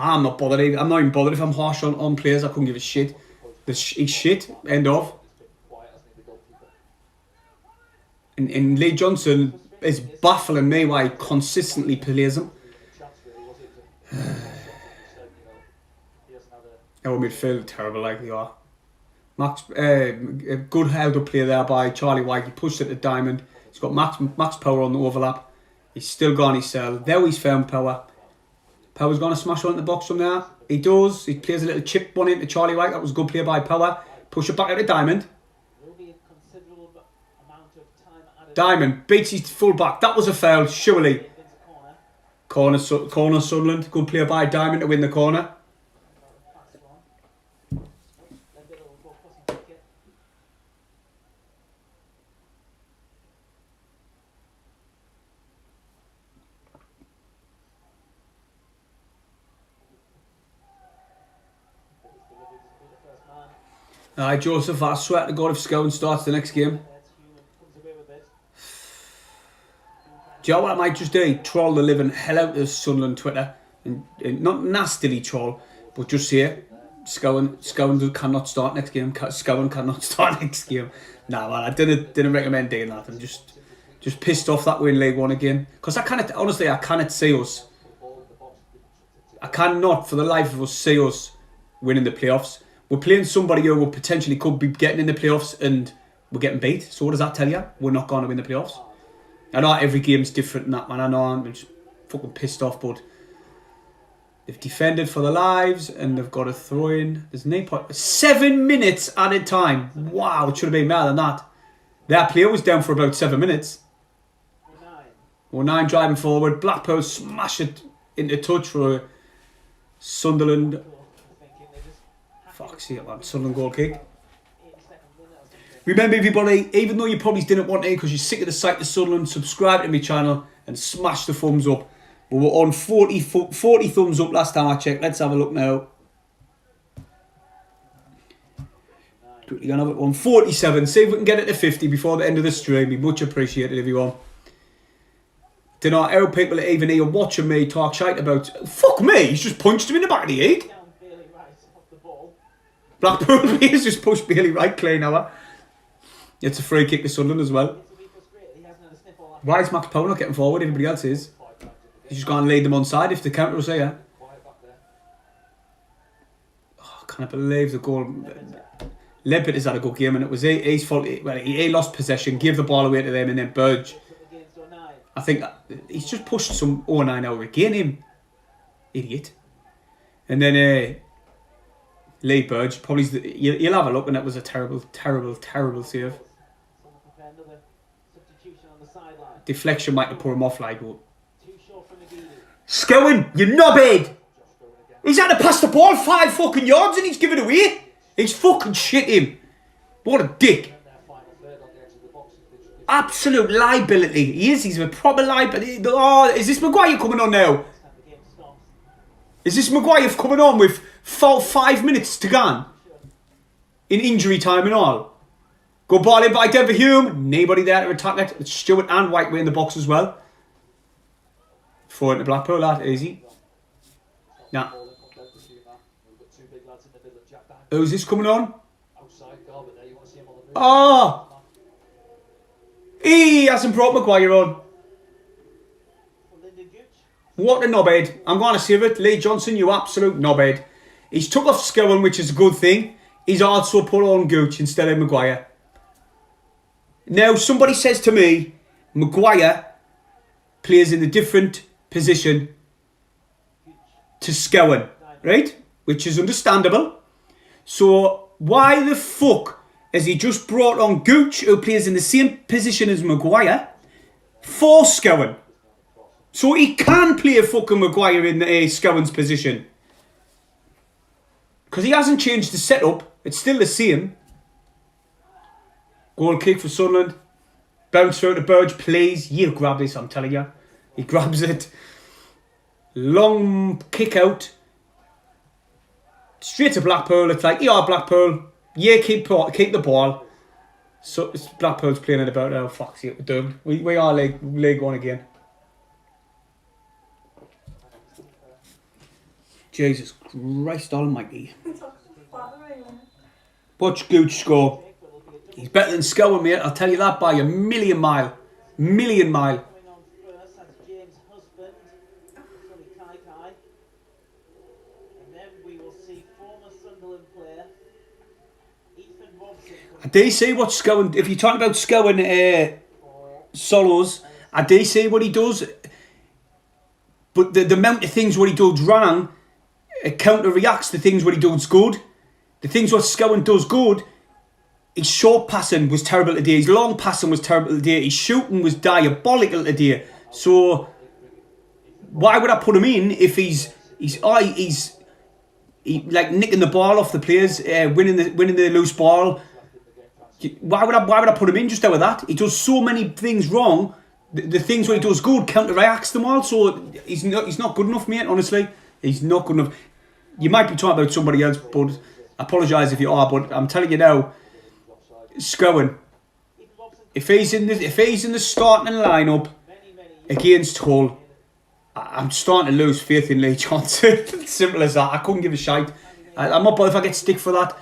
I'm not bothered. I'm not even bothered if I'm harsh on players. I couldn't give a shit. He's shit. End of. And Lee Johnson is baffling me why he consistently plays him. Our midfield terrible like they are. Max, a good held up play there by Charlie White. He pushed it to Diamond. He's got max power on the overlap. He's still got his cell. There he's found power. Power's going to smash one in the box from there. He does. He plays a little chip one into Charlie White. That was a good play by Power. Push it back out to Diamond. Diamond beats his full back. That was a foul, surely. Corner Sunderland. Good play by Diamond to win the corner. Alright, Joseph, I swear to God if Scowen starts the next game. Do you know what I might just do? Troll the living hell out of Sunderland Twitter. And not nastily troll, but just say Scowen cannot start next game. Scowen cannot start next game. Nah, man, I didn't recommend doing that. I'm just pissed off that we're in League One again. Because I cannot see us. I cannot, for the life of us, see us winning the playoffs. We're playing somebody who potentially could be getting in the playoffs and we're getting beat. So what does that tell you? We're not going to win the playoffs. I know every game's different in that, man. I know I'm just fucking pissed off, but they've defended for their lives and they've got a throw in. There's no point. 7 minutes added time. Wow, it should have been more than that. That player was down for about 7 minutes. 9 driving forward. Blackpool smash it into touch for Sunderland. Fuck's sake, man. Sunderland goal kick. Remember, everybody, even though you probably didn't want to because you're sick of the sight of Sunderland, subscribe to my channel and smash the thumbs up. We were on 40 thumbs up last time I checked. Let's have a look now. Quickly gonna have it on 47. See if we can get it to 50 before the end of the stream. Be much appreciated, everyone. Don't know how people are even here watching me talk shite about. Fuck me, he's just punched him in the back of the head. Blackpool has just pushed Bailey right clean now. It's a free kick to Sunderland as well. Why is Max Power not getting forward? Everybody else is. He's just going to lead them on side if the counter was here. Oh, I can't believe the goal. Limpet has had a good game and it was his fault. He lost possession, gave the ball away to them, and then Burge. I think he's just pushed some 09 out again, him. Idiot. And then Lee Burge, probably you'll have a look, and it was a terrible save. Deflection might have put him off like, but Scowen, you knobhead! He's had to pass the ball 5 fucking yards and he's given it away. He's fucking shit him. What a dick. Absolute liability. He is. He's a proper liability. Oh, is this Maguire coming on now? Is this Maguire coming on with 5 minutes to go in injury time and all? Go ball in by Denver Hume. Nobody there to attack it. It's Stewart and Whiteway in the box as well. Throw into Blackpool, that easy. Nah. Who's this coming on? Oh! He hasn't brought Maguire on. What a knobhead. I'm going to save it. Lee Johnson, you absolute knobhead. He's took off Scowen, which is a good thing. He's also put on Gooch instead of Maguire. Now, somebody says to me, Maguire plays in a different position to Scowen, right? Which is understandable. So, why the fuck has he just brought on Gooch, who plays in the same position as Maguire, for Scowen? So he can play fucking Maguire in Scowen's position. Because he hasn't changed the setup. It's still the same. Goal kick for Sunderland. Bounce through to Burge, please. You grab this, I'm telling you. He grabs it. Long kick out. Straight to Blackpool. It's like, yeah, Blackpool. Yeah, keep the ball. So Blackpool's playing it about now. Fuck's it, we're doomed. We are League One again. Jesus Christ almighty. Watch Gooch score. He's better than Scowen, mate. I'll tell you that by a million mile. Million mile. I do see what Scowen, if you're talking about Scowen solos, I do see what he does. But the amount of things what he does wrong, it counter-reacts the things what he does good. The things what Scowen does good, his short passing was terrible today. His long passing was terrible today. His shooting was diabolical today. So why would I put him in if he's like nicking the ball off the players, winning the loose ball? Why would I put him in just out of that? He does so many things wrong. The things what he does good counteracts them all. So he's not good enough, mate. Honestly, he's not good enough. You might be talking about somebody else, but I apologise if you are. But I'm telling you now, Scowen, if he's in the starting lineup against Hull, I'm starting to lose faith in Lee Johnson. Simple as that. I couldn't give a shite. I'm not bothered if I get stick for that.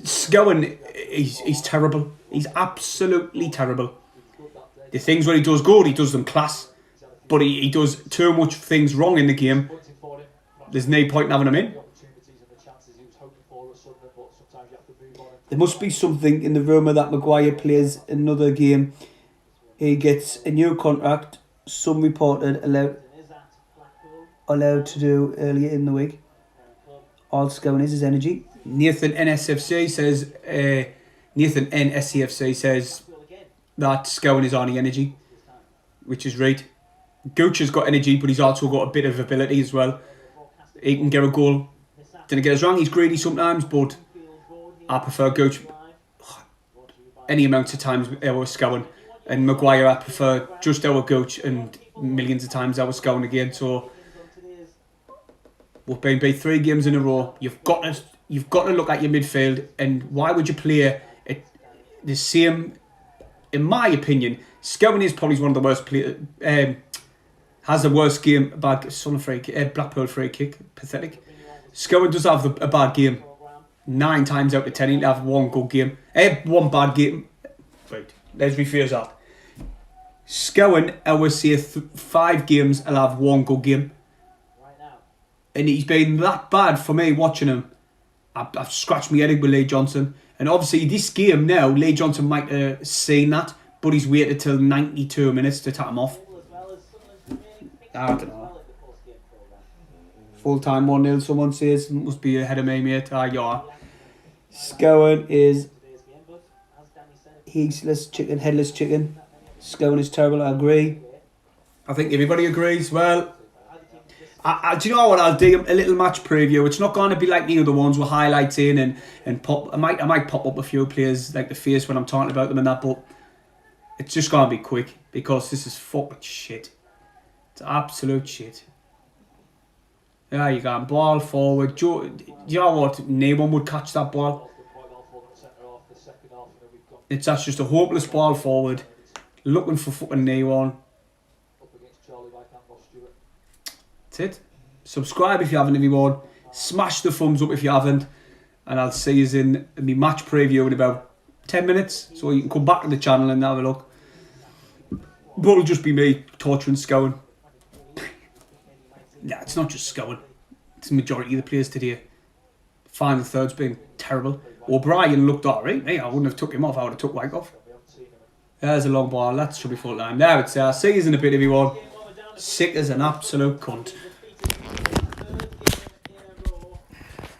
Scowen, he's terrible. He's absolutely terrible. The things where he does good, he does them class. But he does too much things wrong in the game. There's no point in having him in. There must be something in the rumour that Maguire plays another game. He gets a new contract. Some reported allowed to do earlier in the week. All Scowen is his energy. Nathan NSFC says that Scowen is only energy, which is right. Gooch has got energy, but he's also got a bit of ability as well. He can get a goal. Didn't get us wrong, he's greedy sometimes, but I prefer Gooch any amount of times over Scowen. And Maguire I prefer just over Gooch and millions of times over Scowen again. So we've been beat 3 games in a row. You've got to look at your midfield, and why would you play the same? In my opinion, Scowen is probably one of the worst players. Has the worst game. Blackpool free kick, pathetic. Scowen does have a bad game. 9 times out of 10, he'll have one good game. One bad game. Right, let's rephrase that. Scowen, I would say 5 games, I'll have one good game. And he's been that bad for me watching him. I've scratched my head with Lee Johnson. And obviously this game now, Lee Johnson might have seen that, but he's waited till 92 minutes to take him off. I don't know. Full time 1-0, someone says. Must be ahead of me, mate. You are. Scowen is headless chicken. Scowen is terrible, I agree. I think everybody agrees. Well, do you know what I'll do? A little match preview. It's not going to be like the other ones with highlights in and pop. I might pop up a few players like the face when I'm talking about them and that. But It's just going to be quick because this is fucking shit. It's absolute shit. There you go, ball forward. Do you know what? No one would catch that ball. That's just a hopeless ball forward. Looking for fucking no one. That's it. Subscribe if you haven't, everyone. Smash the thumbs up if you haven't. And I'll see you in my match preview in about 10 minutes. So you can come back to the channel and have a look. But it'll just be me torturing Scowen. Nah, it's not just Scowen. It's the majority of the players today. Final third's been terrible. O'Brien looked alright. Hey, I wouldn't have took him off. I would have took White off. There's a long ball. That should be full time. There it's there. See you in a bit, everyone. Sick as an absolute cunt.